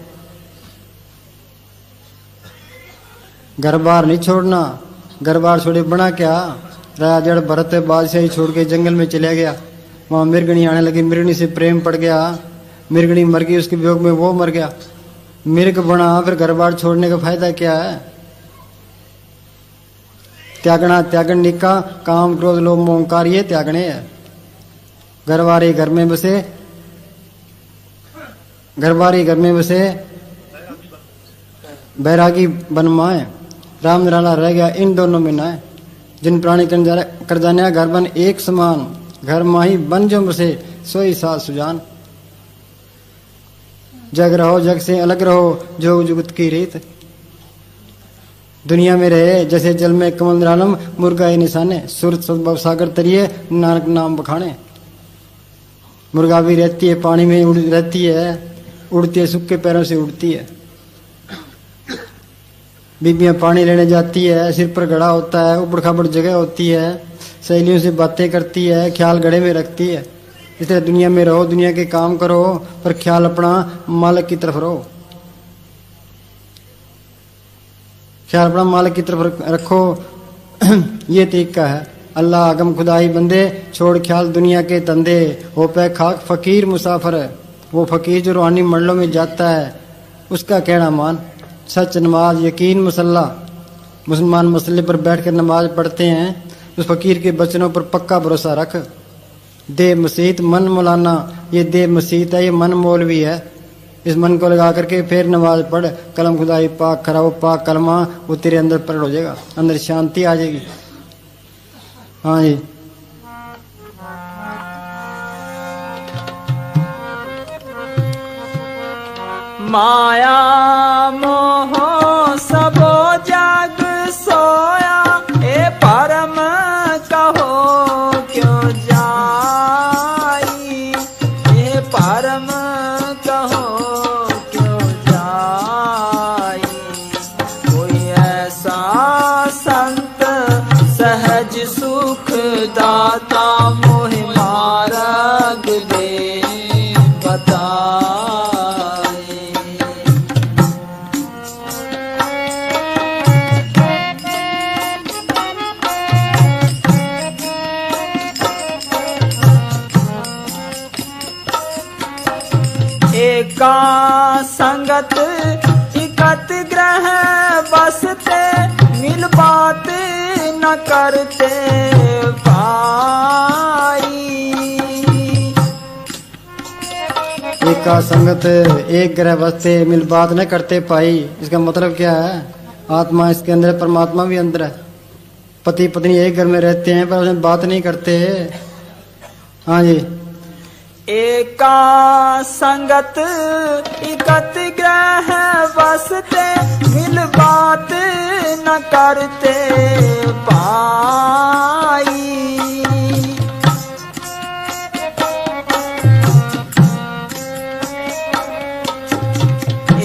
घर बार नहीं छोड़ना। घर बार छोड़े बना क्या? राजा जड़ भरत बादशाही छोड़ के जंगल में चला गया। वहां मिर्गनी आने लगी, मिर्गनी से प्रेम पड़ गया। मिर्गनी मर गई, उसके वियोग में वो मर गया। मिर्ग बना, फिर घर बार छोड़ने का फायदा क्या है? त्यागना त्यागन निका, काम क्रोध लोभ मोह अहंकार ये त्यागने है। घरवारी घर में बसे, घरवारी घर में बसे, बैरागी बनमाए। राम निराला रह गया इन दोनों में ना है। जिन प्राणी कर जाने घर बन एक समान, घर माही बन जो बसे, सोई साथ सुजान। जग रहो जग से अलग रहो, जोग जुगत की रीत। दुनिया में रहे जैसे जल में कमल निरालम, मुर्गा ये निशाने। सुरत सद्भव सागर तरिए, नानक नाम बखाने। मुर्गा भी रहती है पानी में, उड़ रहती है, उड़ती है, सूखे पैरों से उड़ती है। बीबियां पानी लेने जाती है, सिर पर घड़ा होता है, ऊबड़ खाबड़ जगह होती है, सहेलियों से बातें करती है, ख्याल घड़े में रखती है। इस तरह दुनिया में रहो, दुनिया के काम करो, पर ख्याल अपना मालिक की तरफ रहो। ख्याल अपना मालिक की तरफ रखो। ये तरीका है। अल्लाह आगम खुदाई बंदे, छोड़ ख्याल दुनिया के धंधे। हो पे खाक फकीर मुसाफर, वो फकीर जो रूहानी मंडलों में जाता है, उसका कहना मान। सच नमाज यकीन मसल्ला, मुसलमान मसले पर बैठकर नमाज पढ़ते हैं, उस फकीर के वचनों पर पक्का भरोसा रख। दे मसीत मन मौलाना, ये दे मसीत है, ये मन मौलवी है। इस मन को लगा करके फिर नमाज पढ़, कलम खुदाई पाक खरा, वो पाक कलमा वो तेरे अंदर प्रकट हो जाएगा, अंदर शांति आ जाएगी। हाँ जी। माया मोह सबो जग सोया, ए परम कहो क्यों जाई, ए परम कहो क्यों जाई। कोई ऐसा संत सहज सुख दाता, मोहि मार्ग दे बताए। एका संगत इकत ग्रह बसते, मिल बात न करते पाई। एका संगत एक ग्रह बसते, मिल बात न करते पाई। इसका मतलब क्या है? आत्मा इसके अंदर, परमात्मा भी अंदर है। पति पत्नी एक घर में रहते हैं पर उसमें बात नहीं करते। हाँ जी। एका संगत इकत ग्रह बसते, मिल बात न करते पाई।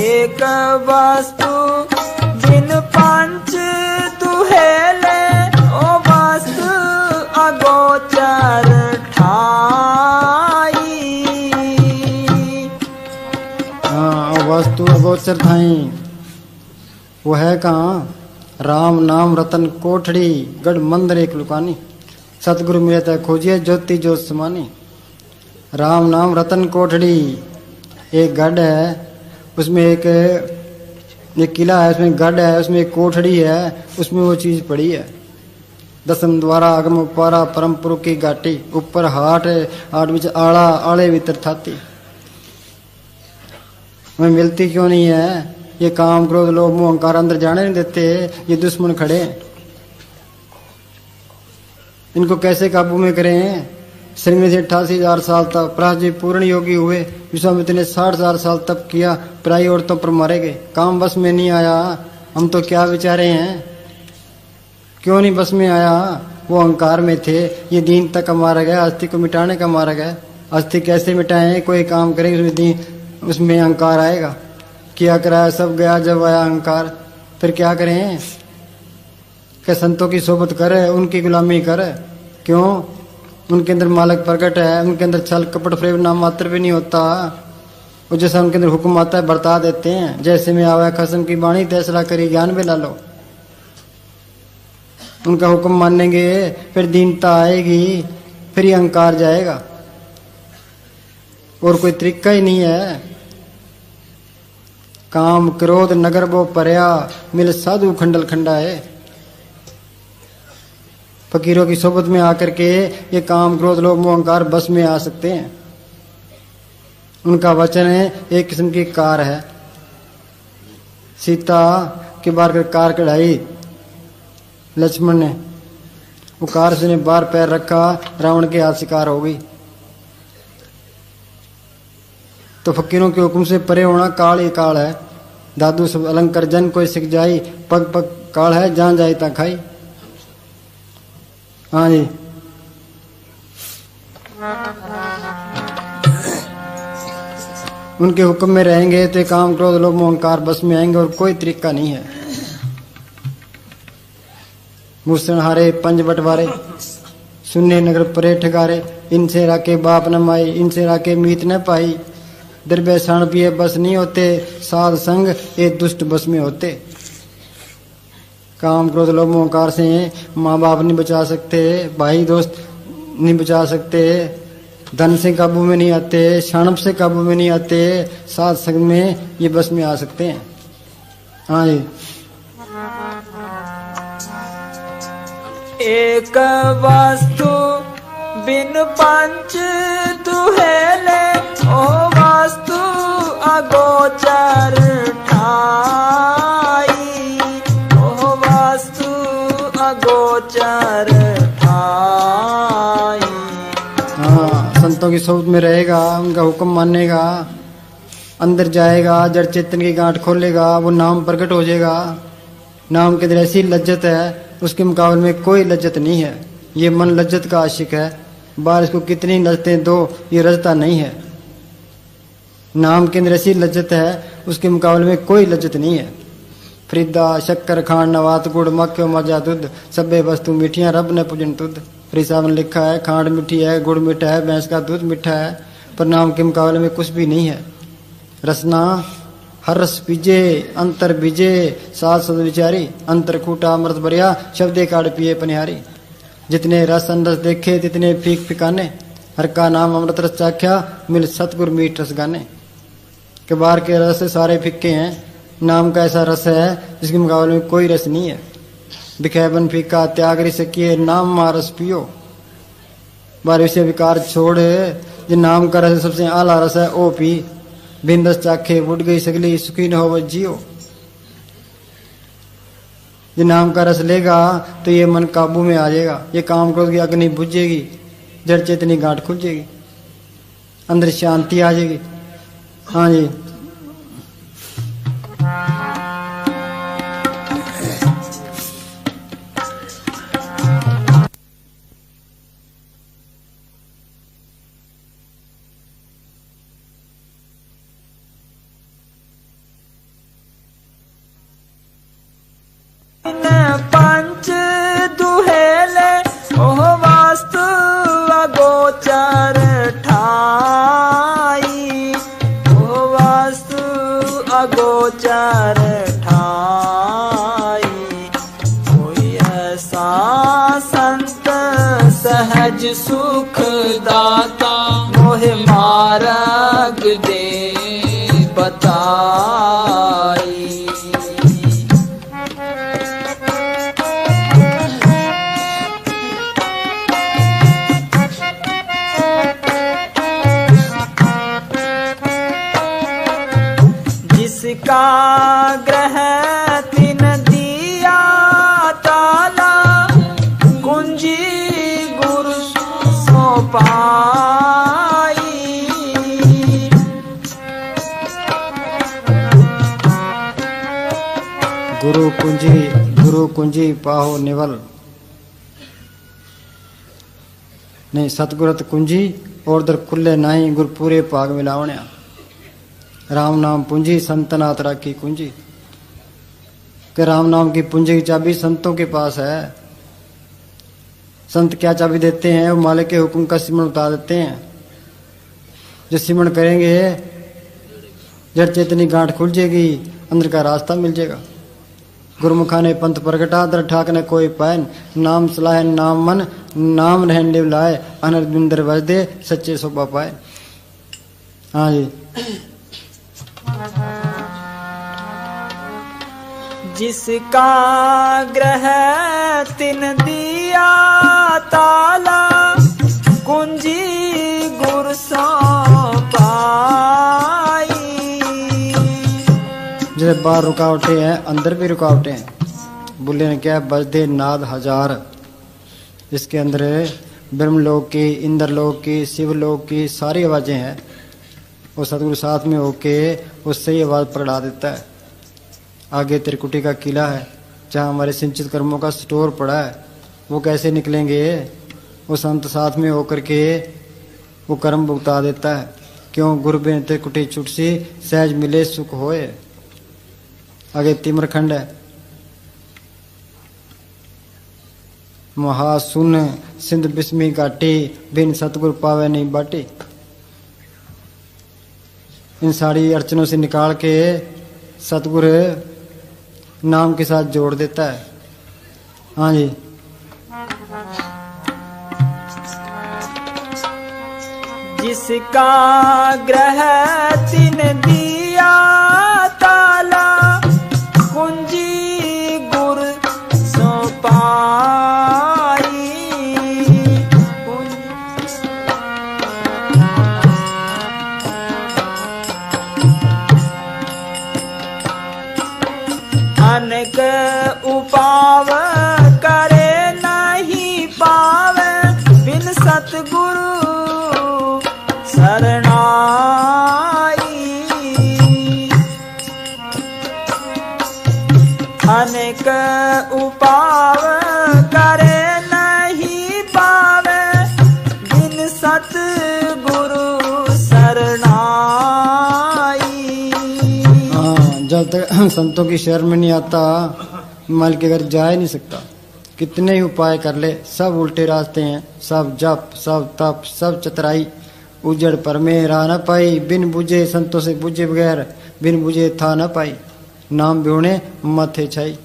एक वस्तु जिन पंच दुहेले, ओ वस्तु अगोचर ठाई। वस्तु अगोचर थाई, वो है कहाँ? राम नाम रतन कोठड़ी, गढ़ मंदिर एक लुकानी। सतगुरु मिले तो खोजिए, ज्योति ज्योत समानी। राम नाम रतन कोठड़ी एक गढ़ है, उसमें एक किला है, उसमें गढ़ है, उसमें एक कोठड़ी है, उसमें वो चीज पड़ी है। दसम द्वारा अगम उपारा परम पुरुष की घाटी, ऊपर हाट हाट बीच आड़ा, आड़े भीतर थाती। हमें मिलती क्यों नहीं है? ये काम क्रोध लोभ मोह अहंकार अंदर जाने नहीं देते, ये दुश्मन खड़े। इनको कैसे काबू में करें? श्रीमती 88,000 साल तक प्रहलाद जी पूर्ण योगी हुए, विश्वामित्र ने 60,000 साल तप किया, पराई औरतों पर मारे गए, काम बस में नहीं आया। हम तो क्या विचारे हैं? क्यों नहीं बस में आया? वो अहंकार में थे। ये दीन तक का मारा गया, अस्थि को मिटाने का मारा गया। अस्थि कैसे मिटाएं? कोई काम करेंगे उसमें अहंकार आएगा। किया कराया सब गया, जब आया अहंकार फिर क्या करें? क्या संतों की सोबत करे, उनकी गुलामी करे? क्यों? उनके अंदर मालक प्रकट है, उनके अंदर छल कपट प्रेम नाम मात्र भी नहीं होता। वो जैसा उनके अंदर हुक्म आता है बरता देते हैं। जैसे में आवा खसम की बाणी, तैसला करी ज्ञान भी ला लो। उनका हुक्म मानेंगे फिर दीनता आएगी, फिर ये अहंकार जाएगा। और कोई तरीका ही नहीं है। काम क्रोध नगर वो परया, मिल साधु खंडल खंडा है। फकीरों की सोबत में आकर के ये काम क्रोध लोभ मोह अहंकार बस में आ सकते हैं। उनका वचन है एक किस्म की कार है। सीता के बार कर कार कढ़ाई लक्ष्मण ने, वो कार से ने बार पैर रखा, रावण के हाथ शिकार हो गई। तो फकीरों के हुक्म से परे होना काल ही काल है। दादू सब अलंकर जन कोई सिख जाई, पग पग काल है, जहां जाई ता खाई। हाँ जी। उनके हुक्म में रहेंगे तो काम क्रोध लोभ मोह अहंकार बस में आएंगे, और कोई तरीका नहीं है। मुसन हारे पंज बटवारे, सुनने नगर परे ठगारे, इनसे राके बाप न माई, इनसे राके मीत न पाई। दरबे शाण पिए बस नहीं होते, साध संग एक दुष्ट बस में होते। काम क्रोध लोभ मोह अहंकार से माँ बाप नहीं बचा सकते, भाई दोस्त नहीं बचा सकते, धन से काबू में नहीं आते, शाणप से काबू में नहीं आते, साध संग में ये बस में आ सकते हैं। हाँ जी। एक वस्तु बिन पंच दुहेले, ओ वस्तु अगोचर ठाई, ओ वस्तु अगोचर ठाई। हाँ, संतों की सोच में रहेगा, उनका हुक्म मानेगा, अंदर जाएगा, जड़ चेतन की गांठ खोलेगा, वो नाम प्रकट हो जाएगा। नाम के अंदर ऐसी लज्जत है, उसके मुकाबले में कोई लज्जत नहीं है। ये मन लज्जत का आशिक है, बाहर इसको कितनी लज्जतें दो, ये रजता नहीं है। नाम के अंदर ऐसी लज्जत है, उसके मुकाबले में कोई लज्जत नहीं है। फरीदा शक्कर खांड नवात गुड़ मक्यो मजा दूध, सभे वस्तु मीठियां रब ने पूजन तुद। फरीद साहब ने लिखा है, खांड मीठी है, गुड़ मीठा है, भैंस का दूध मीठा है, पर नाम के मुकाबले में कुछ भी नहीं है। रसना हर रस पीजे, अंतर बीजे, सात सद विचारी, अंतर खूटा अमृत बरिया, शब्दे काड़ पिए पनिहारी। जितने रस अनरस देखे तितने फीक फिकाने, हर का नाम अमृत रस चाख्या, मिल सतगुर मीठ रस गाने। के बाहर के रस सारे फिक्के हैं, नाम का ऐसा रस है जिसके मुकाबले में कोई रस नहीं है। बिखैबन फीका त्याग रि सकिए, नाम मा रस पियो। बाहर से विकार छोड़, जो नाम का रस सबसे आला रस है, ओ पी। बिन रस चाखे उठ गई सगली, सुखी न हो जियो। जो नाम का रस लेगा तो ये मन काबू में आ जाएगा, ये काम क्रोध की अग्नि बुझेगी, जड़ चेतनी गांठ खुल जाएगी, अंदर शांति आ जाएगी। हाँ जी, पंच दुहेले, ओह वास्तु अगोचर ठाई, ओह वास्तु अगोचर ठाई। कोई ऐसा संत सहज सुख दाता, मोहे मार्ग दे बताई। जिसका ग्रह तिन दिया ताला, कुंजी गुरु सो पाई। गुरु कुंजी पाहो निवल। नहीं, सतगुरत कुंजी और दर खुले नाई, गुर पूरे पाग मिलावण्या। राम नाम पूंजी संतन आतरा की कुंजी। कि राम नाम की पूंजी की चाबी संतों के पास है। संत क्या चाबी देते हैं? वो मालिक के हुक्म का सिमरण उतार देते हैं। जो सिमरण करेंगे जड़ चेतनी गांठ खुल जाएगी, अंदर का रास्ता मिल जाएगा। गुरुमुखा ने पंथ प्रगटा, दर ठाक ने कोई पायन। नाम सलाह नाम मन, नाम रहन लिव लाए, अनर बिंदर वजदे, सच्चे शोभा पाए। हाँ जी, जिसका ग्रह तिन दिया ताला, कुंजी गुर सो पाई। जैसे बाहर रुकावटें हैं, अंदर भी रुकावटें हैं। बुल्ले ने क्या, बजदे नाद हजार। इसके अंदर ब्रह्मलोक की, इंद्रलोक की, शिवलोक की सारी आवाजें हैं। वो सतगुरु साथ में होके उससे ही आवाज पकड़ा देता है। आगे त्रिकुटी का किला है, जहाँ हमारे सिंचित कर्मों का स्टोर पड़ा है। वो कैसे निकलेंगे? वो संत साथ में होकर के वो कर्म भुगता देता है। क्यों? गुरु बिन त्रिकुटी छुटसी, सहज मिले सुख होए। आगे तिम्रखंड है, महासुन सिंध बिस्मी घाटी, बिन सतगुरु पावे नहीं बाटी। इन सारी अड़चनों से निकाल के सतगुरु नाम के साथ जोड़ देता है। हाँ जी, जिसका ग्रह तिन दिया ताला, कुंजी गुर सो पाई। अनेक उपाव करे नहीं पावे बिन सतगुरु शरणाई। अनेक उपाव करे नहीं पावे बिन सतगुरु शरणाई। जब तक संतों की शरण में नहीं आता माल के घर जा ही नहीं सकता। कितने ही उपाय कर ले सब उल्टे रास्ते हैं, सब जप सब तप सब चतुराई, उजड़ पर में राह न पाई, बिन बुझे संतों से बुझे बगैर बिन बुझे था न पाई। नाम बिहुणे मथे छाई,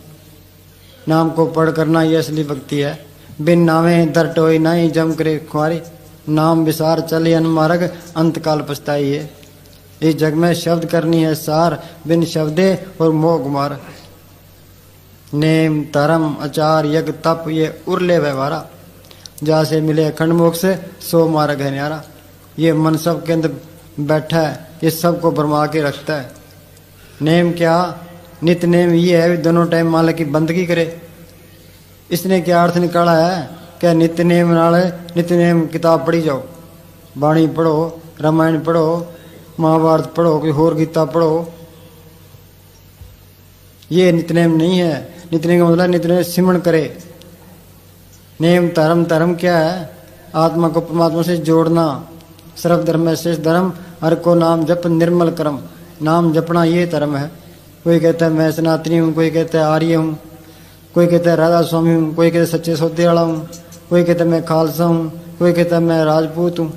नाम को पढ़ करना ये असली भक्ति है। बिन नामे दर टोई नहीं जम करे खुआरी, नाम विसार चले अनमार्ग अंतकाल पछताई है। इस जग में शब्द करनी है सार, बिन शब्दे और मोह गुमार। नेम धर्म आचार यज्ञ तप ये उरले व्यवहारा, जहाँ से मिले अखंड मोक्ष सो मार्ग है न्यारा। ये मन सब के अंदर बैठा है, ये सबको भरमा के रखता है। नेम क्या? नित नेम ये है दोनों टाइम मालिक की बंदगी करे। इसने क्या अर्थ निकाला है? क्या नित्य नेम नाल नित्य नेम किताब पढ़ी जाओ, वाणी पढ़ो, रामायण पढ़ो, महाभारत पढ़ो, कोई होर गीता पढ़ो, ये नित्यनेम नहीं है। नित्यनेम का मतलब नित्यनेम सिमरण करे। नेम धर्म, धर्म क्या है? आत्मा को परमात्मा से जोड़ना। सर्व धर्म है शेष धर्म, हर को नाम जप निर्मल कर्म। नाम जपना ये धर्म है। कोई कहता है मैं सनातनी हूँ, कोई कहता है आर्य हूँ, कोई कहता है राधा स्वामी हूँ, कोई कहता है सच्चे सौदे वाला हूँ, कोई कहता है मैं खालसा हूँ, कोई कहता है मैं राजपूत हूँ।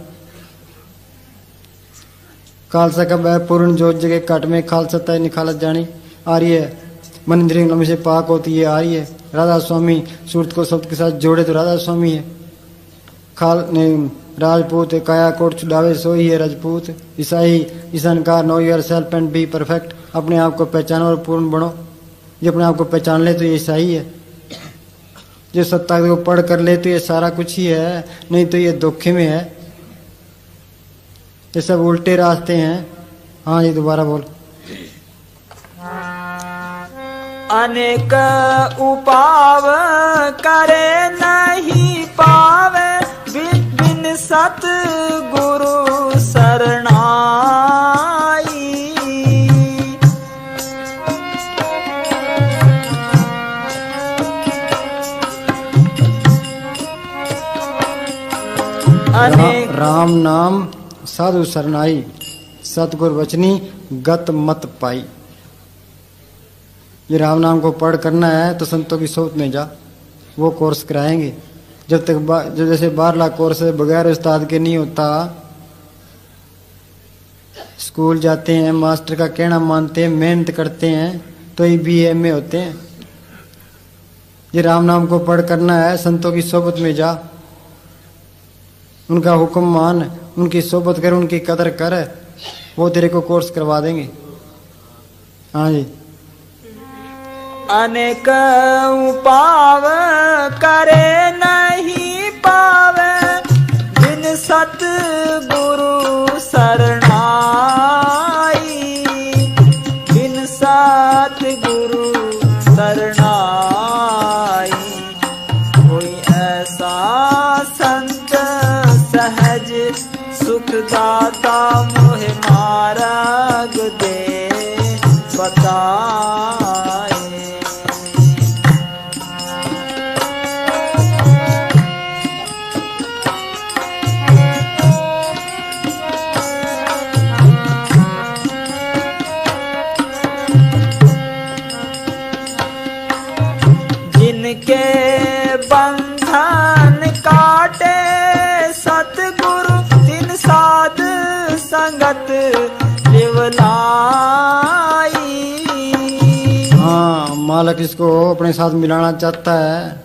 खालसा कब है? पूर्ण जोत जगह कट में खालसा तय निखालत जानी। आर्य मन इंद्रियों नमी से पाक होती है आर्य। राधा स्वामी सूरत को शब्द के साथ जोड़े तो राधा स्वामी है। राजपूत काया कोट छुड़ावे सोई है राजपूत। ईसाई ईशानकार know yourself and be perfect, अपने आप को पहचानो और पूर्ण बनो। जो अपने आप को पहचान ले तो ये ईसाई है। जो सत्ता को पढ़ कर ले तो ये सारा कुछ ही है, नहीं तो ये धोखे में है। ये सब उल्टे रास्ते हैं। हाँ ये दोबारा बोल। अनेक उपाव करे नहीं पावे बिन सतगुरु शरणाई। राम नाम साधु शरणाई, सतगुरु वचनी गत मत पाई। ये राम नाम को पढ़ करना है तो संतों की सोच में जा, वो कोर्स कराएंगे। जब तक जो जैसे 12 लाख कोर्स बगैर उस्ताद के नहीं होता। स्कूल जाते हैं, मास्टर का कहना मानते हैं, मेहनत करते हैं तो ही BA होते हैं। ये राम नाम को पढ़ करना है, संतों की सोबत में जा, उनका हुक्म मान, उनकी सोबत कर, उनकी कदर कर, वो तेरे को कोर्स करवा देंगे। हाँ जी। अनेक उपाव करे नहीं पावे बिन सतगुरु शरणाई। बिन सतगुरु शरणाई। कोई ऐसा संत सहज सुखदाता मोहे मार्ग दे बताए। जिनके बंधन काटे सतगुरु तिन साध संगत लिवलाई। हाँ मालिक इसको अपने साथ मिलाना चाहता है,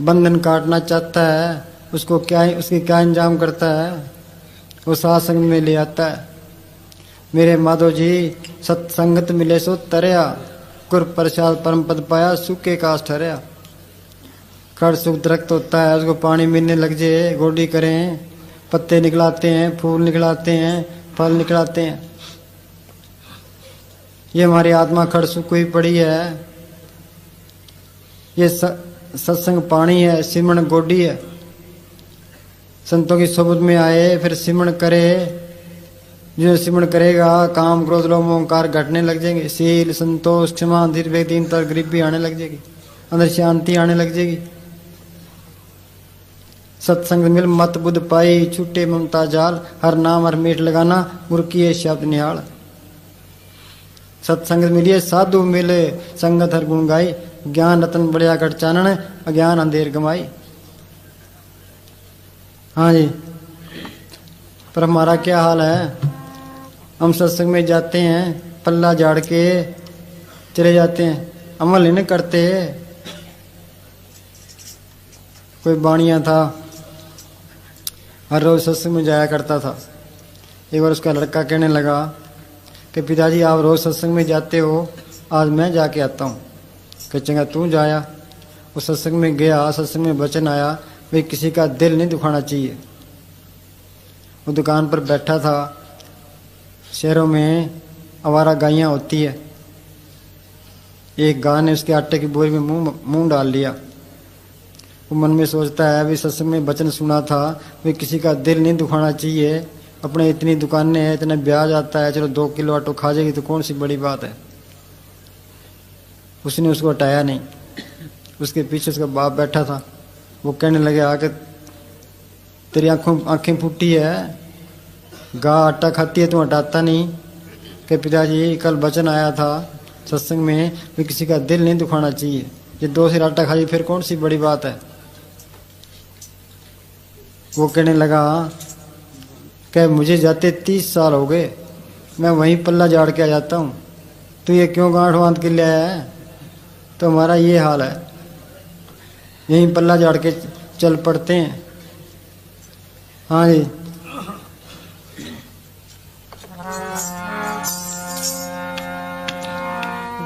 बंधन काटना चाहता है, उसको क्या उसकी क्या इंजाम करता है? वो साधसंग में ले आता है। मेरे माधव जी सत्संगत मिले सो तरया, गुर प्रसाद परम पद पाया सूखे काश ठहरया। खड़ सुख दरख्त होता है, उसको पानी मिलने लग जाए, गोडी करें, पत्ते निकलाते हैं, फूल निकलाते हैं, फल निकलाते हैं। ये हमारी आत्मा खड़ सुख हुई पड़ी है। ये सत्संग पानी है, सिमरन गोडी है। संतों की सोबत में आए फिर सिमरन करे, जो सिमरन करेगा काम क्रोध लोभ मोह अहंकार घटने लग जाएंगे। शील संतोष क्षमा धीर दीनता गरीबी आने लग जाएगी, अंदर शांति आने लग जाएगी। सत्संग मिल मत बुद्ध पाई, छूटे ममता जाल, हर नाम हर मीठ लगाना, गुरु किए शब्द निहाल। सत्संग मिलिए साधु मिले, संगत हर गुण गाई, ज्ञान रतन बढ़िया कर चानन, अज्ञान अंधेर गमाई। हाँ जी, पर हमारा क्या हाल है? हम सत्संग में जाते हैं, पल्ला झाड़ के चले जाते हैं, अमल ही नहीं करते। कोई बाणिया था, हर रोज सत्संग में जाया करता था। एक बार उसका लड़का कहने लगा कि पिताजी आप रोज सत्संग में जाते हो, आज मैं जाके आता हूँ। कि चंगा तू जाया। वो सत्संग में गया, सत्संग में वचन आया भाई किसी का दिल नहीं दुखाना चाहिए। वो दुकान पर बैठा था। शहरों में आवारा गायें होती है। एक गाय ने उसके आटे की बोरी में मुंह डाल लिया। वो मन में सोचता है भी सत्संग में वचन सुना था भाई किसी का दिल नहीं दुखाना चाहिए, अपने इतनी दुकानें हैं, इतना ब्याज आता है, चलो 2 किलो आटो खा जाएगी तो कौन सी बड़ी बात है। उसने उसको हटाया नहीं। उसके पीछे उसका बाप बैठा था। वो कहने लगे आके तेरी आंखें फूटी है, गाय आटा खाती है, तू हटाता नहीं। कि पिताजी कल वचन आया था सत्संग में भी किसी का दिल नहीं दुखाना चाहिए, ये 2 सिर आटा खाई फिर कौन सी बड़ी बात है। वो कहने लगा कि मुझे जाते 30 साल हो गए, मैं वहीं पल्ला झाड़ के आ जाता हूँ, तो ये क्यों गांठ बांध के ले आया है। तो हमारा ये हाल है, यहीं पल्ला झाड़ के चल पड़ते हैं। हाँ जी,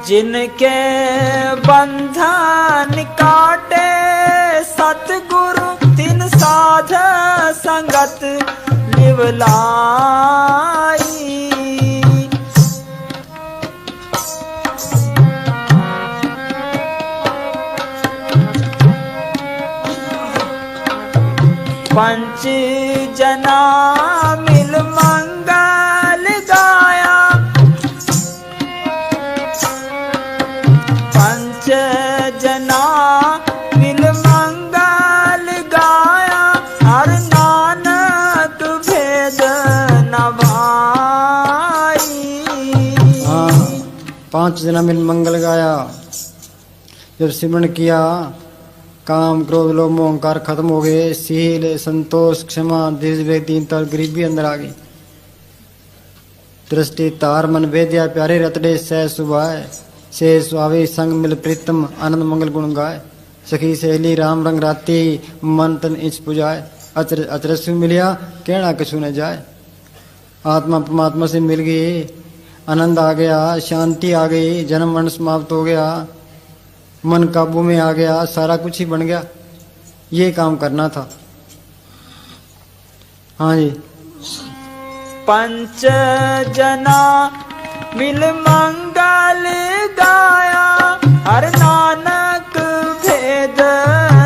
जिनके बंधन काटे सतगुरु, तिन साध संगत निवलाई। पंच जना मिल मंगल गाया, पंच जना मिल मंगल गाया, हर नानक भेद न भाई। हाँ, 5 जना मिल मंगल गाया। जब सिमरन किया काम क्रोध लोभ मोह अहंकार खत्म हो गए। शील संतोष क्षमा धीरज दीनता और गरीबी अंदर आ गई। दृष्टि तार मन वेद्या प्यारे रतड़े सह सुभाए, से सुहावे संग मिल प्रीतम आनंद मंगल गुण गाय। सखी सहेली राम रंग राती मन तन इच पुजाए, अचरस मिलिया कहना कछु न जाए। आत्मा परमात्मा से मिल गई, आनंद आ गया, शांति आ गई, जन्म मरण समाप्त हो गया, मन काबू में आ गया, सारा कुछ ही बन गया। ये काम करना था। हाँ जी, पंच जना मिल मंगल गाया, हर नानक भेद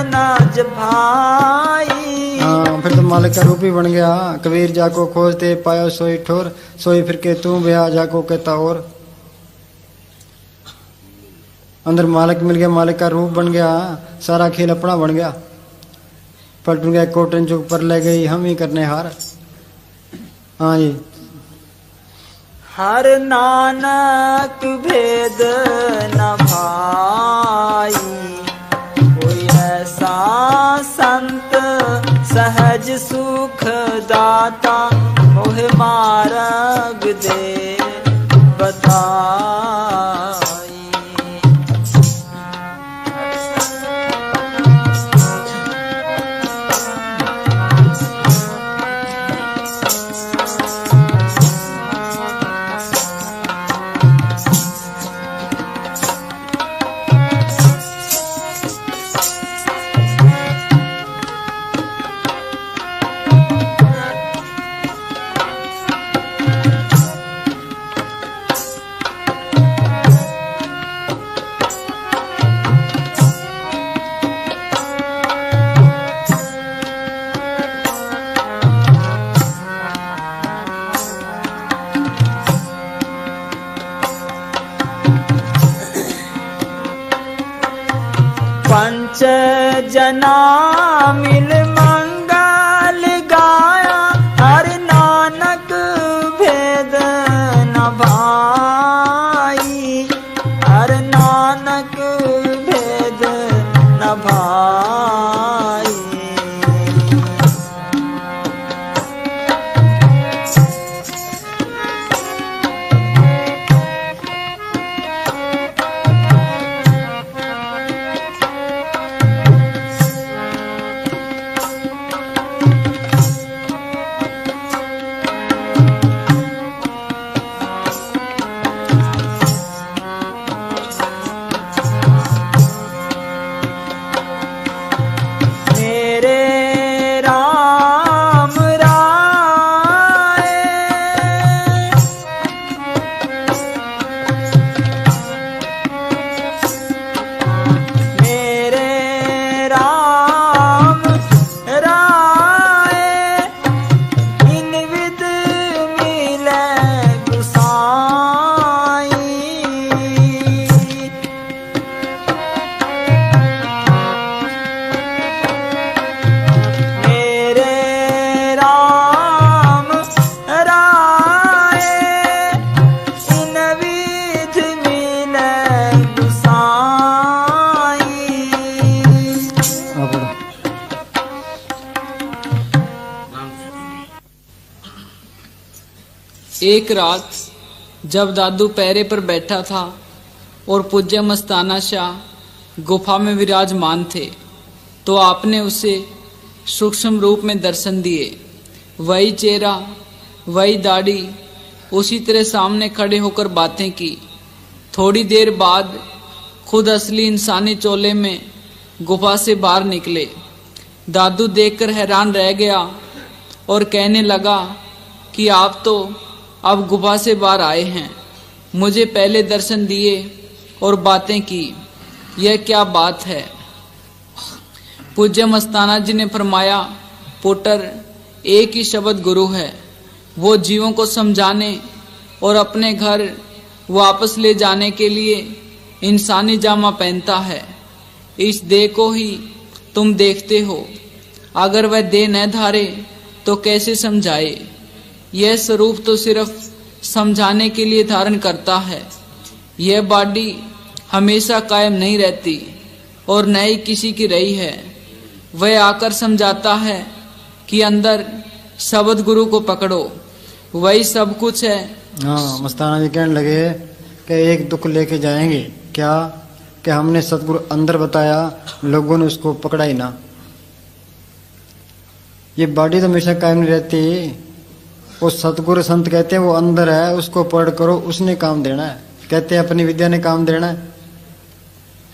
नाज भाई। हाँ, फिर तो मालिक का रूप ही बन गया। कबीर जाको खोजते पायो सोई ठोर, सोई फिर के तू ब्याह जाको कहता और। अंदर मालिक मिल गया, मालिक का रूप बन गया, सारा खेल अपना बन गया। पलटून गया कोटन चौक पर ले गई, हम ही करने हार। हाँ जी, हर नानक भेद न भाई, कोई ऐसा संत सहज सुख दाता, मोह मार्ग दे बताई। पंच जना मिल मंगल गाया, हर नानक भेद न भाई, हर नानक भेद न भाई। एक रात जब दादू पैरे पर बैठा था और पूज्य मस्ताना शाह गुफा में विराजमान थे, तो आपने उसे सूक्ष्म रूप में दर्शन दिए। वही चेहरा, वही दाढ़ी, उसी तरह सामने खड़े होकर बातें की। थोड़ी देर बाद खुद असली इंसानी चोले में गुफा से बाहर निकले। दादू देखकर हैरान रह गया और कहने लगा कि आप तो अब गुफा से बाहर आए हैं, मुझे पहले दर्शन दिए और बातें की, यह क्या बात है? पूज्य मस्ताना जी ने फरमाया, पुत्र, एक ही शब्द गुरु है, वो जीवों को समझाने और अपने घर वापस ले जाने के लिए इंसानी जामा पहनता है। इस देह को ही तुम देखते हो, अगर वह देह न धारे तो कैसे समझाए? यह स्वरूप तो सिर्फ समझाने के लिए धारण करता है। यह बॉडी हमेशा कायम नहीं रहती और न ही किसी की रही है। वह आकर समझाता है कि अंदर शब्द गुरु को पकड़ो, वही सब कुछ है। हाँ, मस्ताना जी कहने लगे कि एक दुख लेके जाएंगे क्या, कि हमने सतगुरु अंदर बताया, लोगों ने उसको पकड़ा ही ना। ये बॉडी तो हमेशा कायम नहीं रहती। वो सतगुरु संत कहते हैं वो अंदर है, उसको पढ़ करो, उसने काम देना है। कहते हैं अपनी विद्या ने काम देना है।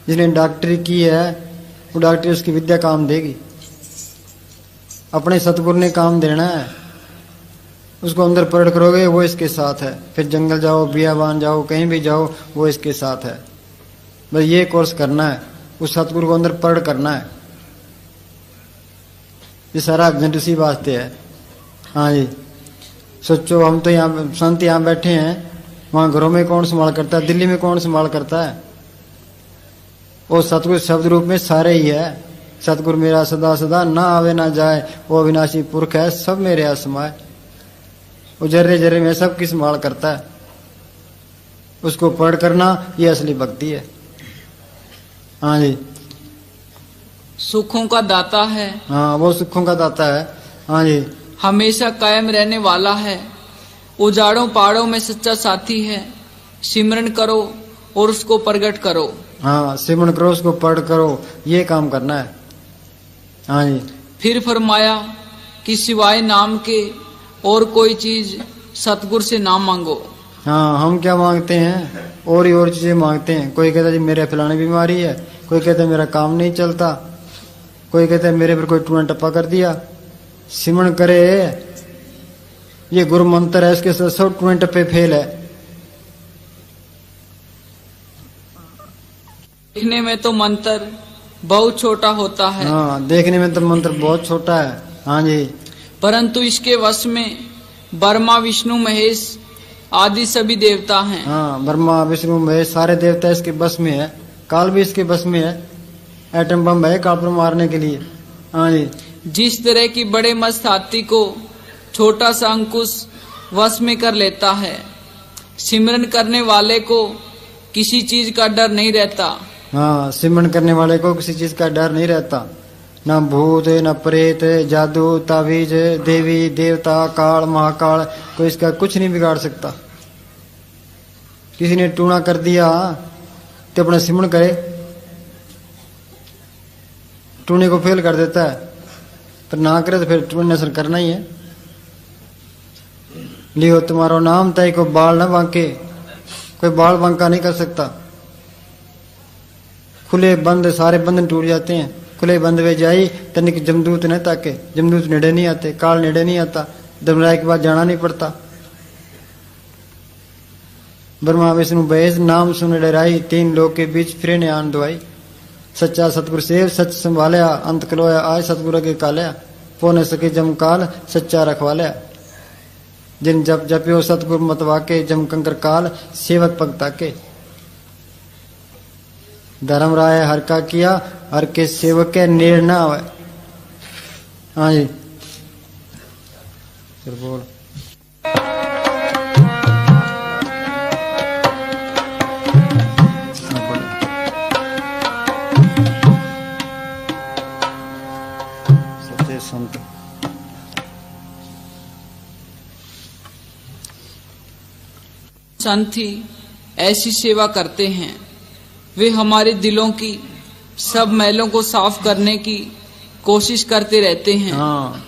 जिसने डॉक्टरी की है वो डॉक्टरी उसकी विद्या काम देगी। अपने सतगुरु ने काम देना है, उसको अंदर पढ़ करोगे वो इसके साथ है। फिर जंगल जाओ, बियाबान जाओ, कहीं भी जाओ, वो इसके साथ है। बस ये कोर्स करना है, उस सतगुरु को अंदर पढ़ करना है। ये सारा अध्ययन उसी वास्ते है। हाँ जी, सोचो हम तो यहाँ संत यहाँ बैठे हैं, वहाँ घरों में कौन संभाल करता है, दिल्ली में कौन संभाल करता है? वो सतगुरु शब्द रूप में सारे ही है। सतगुरु मेरा सदा सदा ना आवे ना जाए, वो अविनाशी पुरख है, सब मेरे यहाँ समाये। वो जर्रे जर्रे में सबकी संभाल करता है। उसको पढ़ करना ये असली भक्ति है। हाँ जी, सुखों का दाता है। हाँ, वो सुखों का दाता है। हाँ जी, हमेशा कायम रहने वाला है, उजाड़ों पहाड़ों में सच्चा साथी है। सिमरन करो और उसको प्रगट करो। हाँ, सिमरन करो, उसको पढ़ करो, ये काम करना है। हाँ जी, फिर फरमाया कि सिवाय नाम के और कोई चीज सतगुरु से ना मांगो। हाँ, हम क्या मांगते हैं? और ही और चीजें मांगते हैं। कोई कहता है जी मेरे फलाने बीमारी है, कोई कहता है मेरा काम नहीं चलता, कोई कहता है मेरे पर कोई टूना टप्पा कर दिया। सिमरन करे, ये गुरु मंत्र है, इसके सब टूने टप्पे फेल है। देखने में तो मंत्र बहुत छोटा होता है। हाँ, देखने में तो मंत्र बहुत छोटा है। हाँ जी, परंतु इसके वश में ब्रह्मा विष्णु महेश आदि सभी देवता हैं। हाँ, ब्रह्मा विष्णु महेश सारे देवता इसके बस में है। काल भी इसके बस में है। एटम बम है कापर मारने के लिए। हाँ जी। जिस तरह की बड़े मस्त हाथी को छोटा सा अंकुश वश में कर लेता है, सिमरन करने वाले को किसी चीज का डर नहीं रहता। हाँ, सिमरन करने वाले को किसी चीज का डर नहीं रहता, ना भूत ना प्रेत, जादू ताबीज, देवी देवता, काल महाकाल, कोई इसका कुछ नहीं बिगाड़ सकता। किसी ने टूणा कर दिया तो अपना सिमरन करे, टूने को फेल कर देता है, पर ना करे तो फिर टूने से करना ही है। लियो तुम्हारो नाम तय को बाल न बांके, कोई बाल बांका नहीं कर सकता। खुले बंद सारे बंधन टूट जाते हैं। खुले बंद वे जाई तनिक जमदूत न ताके, जमदूत नेड़े नहीं आते, काल नेड़े नहीं आता, धर्मराय के बाद जाना नहीं पड़ता। ब्रह्मा विष्णु महेश नाम सुन डराई, तीन लोग के बीच फिरे ने आन दुआई। सच्चा सतगुरु सेव सच संभालिया, अंत कलोया आय सतगुरु के कालिया, पो न सके जम काल सच्चा रखवालिया। जिन जप जप्यो सतगुरु मत वाके, जम कंकर काल सेवक पग ताके। धर्म राय हर का किया, हर के सेवक के नेड़ ना आवे। हाँ जी, फिर बोल। सच्चे संत संत ही ऐसी सेवा करते हैं, वे हमारे दिलों की सब मैलों को साफ करने की कोशिश करते रहते हैं। हाँ,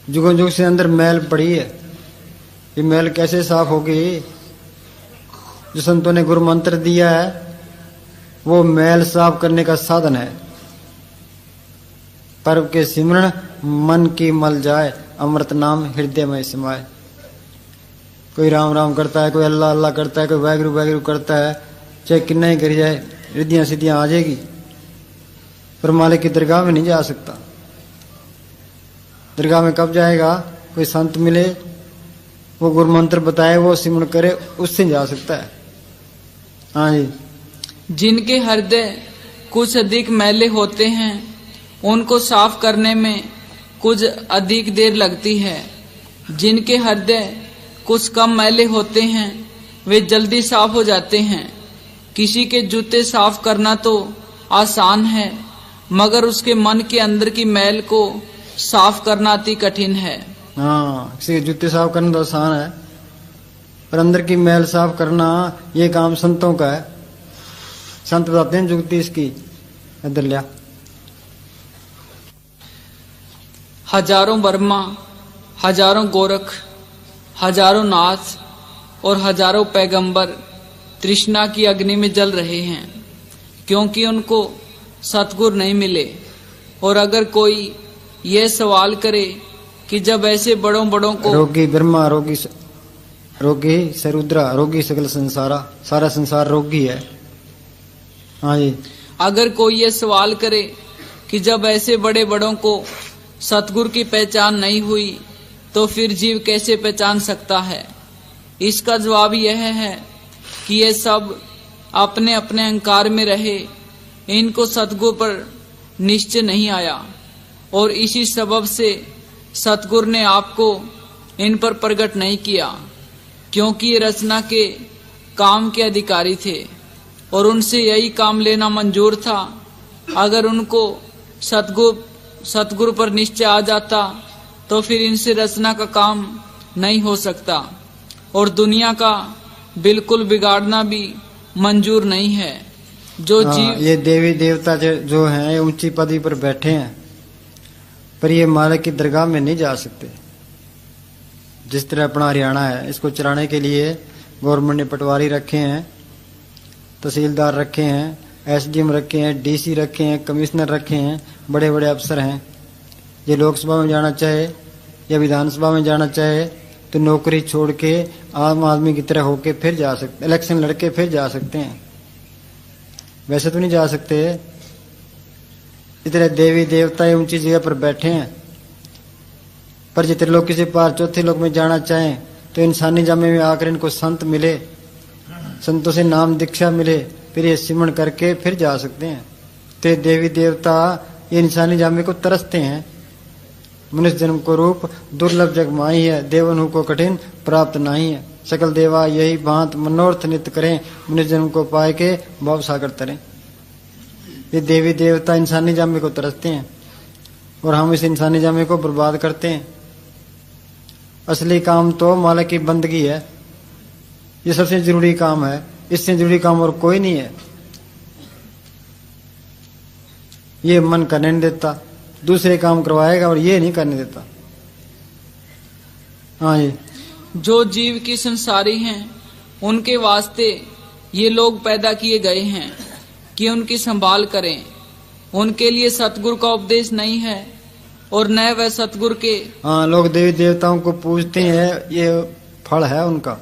जुगों जुग से अंदर मैल पड़ी है, ये मैल कैसे साफ होगी? जो संतों ने गुरु मंत्र दिया है वो मैल साफ करने का साधन है। पर्व के सिमरन मन की मल जाए, अमृत नाम हृदय में समाये। कोई राम राम करता है, कोई अल्लाह अल्लाह करता है, कोई वाहिगुरु वाहिगुरु करता है, चाहे कितना ही कर जाए, रिद्धियां सिद्धियां आ जाएगी, पर मालिक की दरगाह में नहीं जा सकता। दरगाह में कब जाएगा? कोई संत मिले, वो गुरु मंत्र बताए, वो सिमरन करे, उससे जा सकता है। हाँ जी। जिनके हृदय कुछ अधिक मैले होते हैं, उनको साफ करने में कुछ अधिक देर लगती है। जिनके हृदय कुछ कम मैले होते हैं, वे जल्दी साफ हो जाते हैं। किसी के जूते साफ करना तो आसान है, मगर उसके मन के अंदर की मैल को साफ करना अति कठिन है। हाँ, किसी के जूते साफ करना तो आसान है, पर अंदर की मैल साफ करना ये काम संतों का है। संत बताते हैं जुगती इसकी। इधर लिया। हजारों वर्मा, हजारों गोरख, हजारों नाथ और हजारों पैगंबर तृष्णा की अग्नि में जल रहे हैं, क्योंकि उनको सतगुरु नहीं मिले। और अगर कोई यह सवाल करे कि जब ऐसे बड़ों बड़ों को रोगी ब्रह्मा, रोगी सरुद्रा, रोगी सकल संसारा, सारा संसार रोगी है। हाँ जी। अगर कोई ये सवाल करे कि जब ऐसे बड़े बड़ों को सतगुरु की पहचान नहीं हुई तो फिर जीव कैसे पहचान सकता है? इसका जवाब यह है कि ये सब अपने अपने अहंकार में रहे, इनको सतगुरु पर निश्चय नहीं आया, और इसी सबब से सतगुरु ने आपको इन पर प्रकट नहीं किया, क्योंकि ये रचना के काम के अधिकारी थे और उनसे यही काम लेना मंजूर था। अगर उनको सतगुरु पर निश्चय आ जाता तो फिर इनसे रचना का काम नहीं हो सकता, और दुनिया का बिल्कुल बिगाड़ना भी मंजूर नहीं है। जो जीव ये देवी देवता जो हैं ऊंची पदवी पर बैठे हैं, पर ये मालिक की दरगाह में नहीं जा सकते। जिस तरह अपना हरियाणा है, इसको चलाने के लिए गवर्नमेंट ने पटवारी रखे हैं, तहसीलदार रखे हैं, एसडीएम रखे हैं, डीसी रखे हैं, कमिश्नर रखे हैं, बड़े बड़े अफसर हैं। ये लोकसभा में जाना चाहे या विधानसभा में जाना चाहे तो नौकरी छोड़ के आम आदमी की तरह होके फिर जा सकते, इलेक्शन लड़के फिर जा सकते हैं, वैसे तो नहीं जा सकते। इतने देवी देवता ऊंची जगह पर बैठे हैं, पर जितने लोग किसी पार चौथे लोक में जाना चाहें तो इंसानी जामे में आकर इनको संत मिले, संतों से नाम दीक्षा मिले, फिर ये सिमरन करके फिर जा सकते हैं। ते देवी देवता ये इंसानी जामे को तरसते हैं। मनुष्य जन्म को रूप दुर्लभ जग माही है, देवन को कठिन प्राप्त नहीं है। सकल देवा यही भांत मनोरथ नित्य करें, मनुष्य जन्म को पाए के भाव सागर तरें। ये देवी देवता इंसानी जामे को तरसते हैं और हम इस इंसानी जामे को बर्बाद करते हैं। असली काम तो मालिक की बंदगी है, ये सबसे जरूरी काम है, इससे जरूरी काम और कोई नहीं है। ये मन करने नहीं देता, दूसरे काम करवाएगा और ये नहीं करने देता। हाँ जी। जो जीव की संसारी हैं उनके वास्ते ये लोग पैदा किए गए हैं कि उनकी संभाल करें। उनके लिए सतगुरु का उपदेश नहीं है और न वह सतगुरु के। हाँ, लोग देवी देवताओं को पूजते हैं, ये फल है उनका।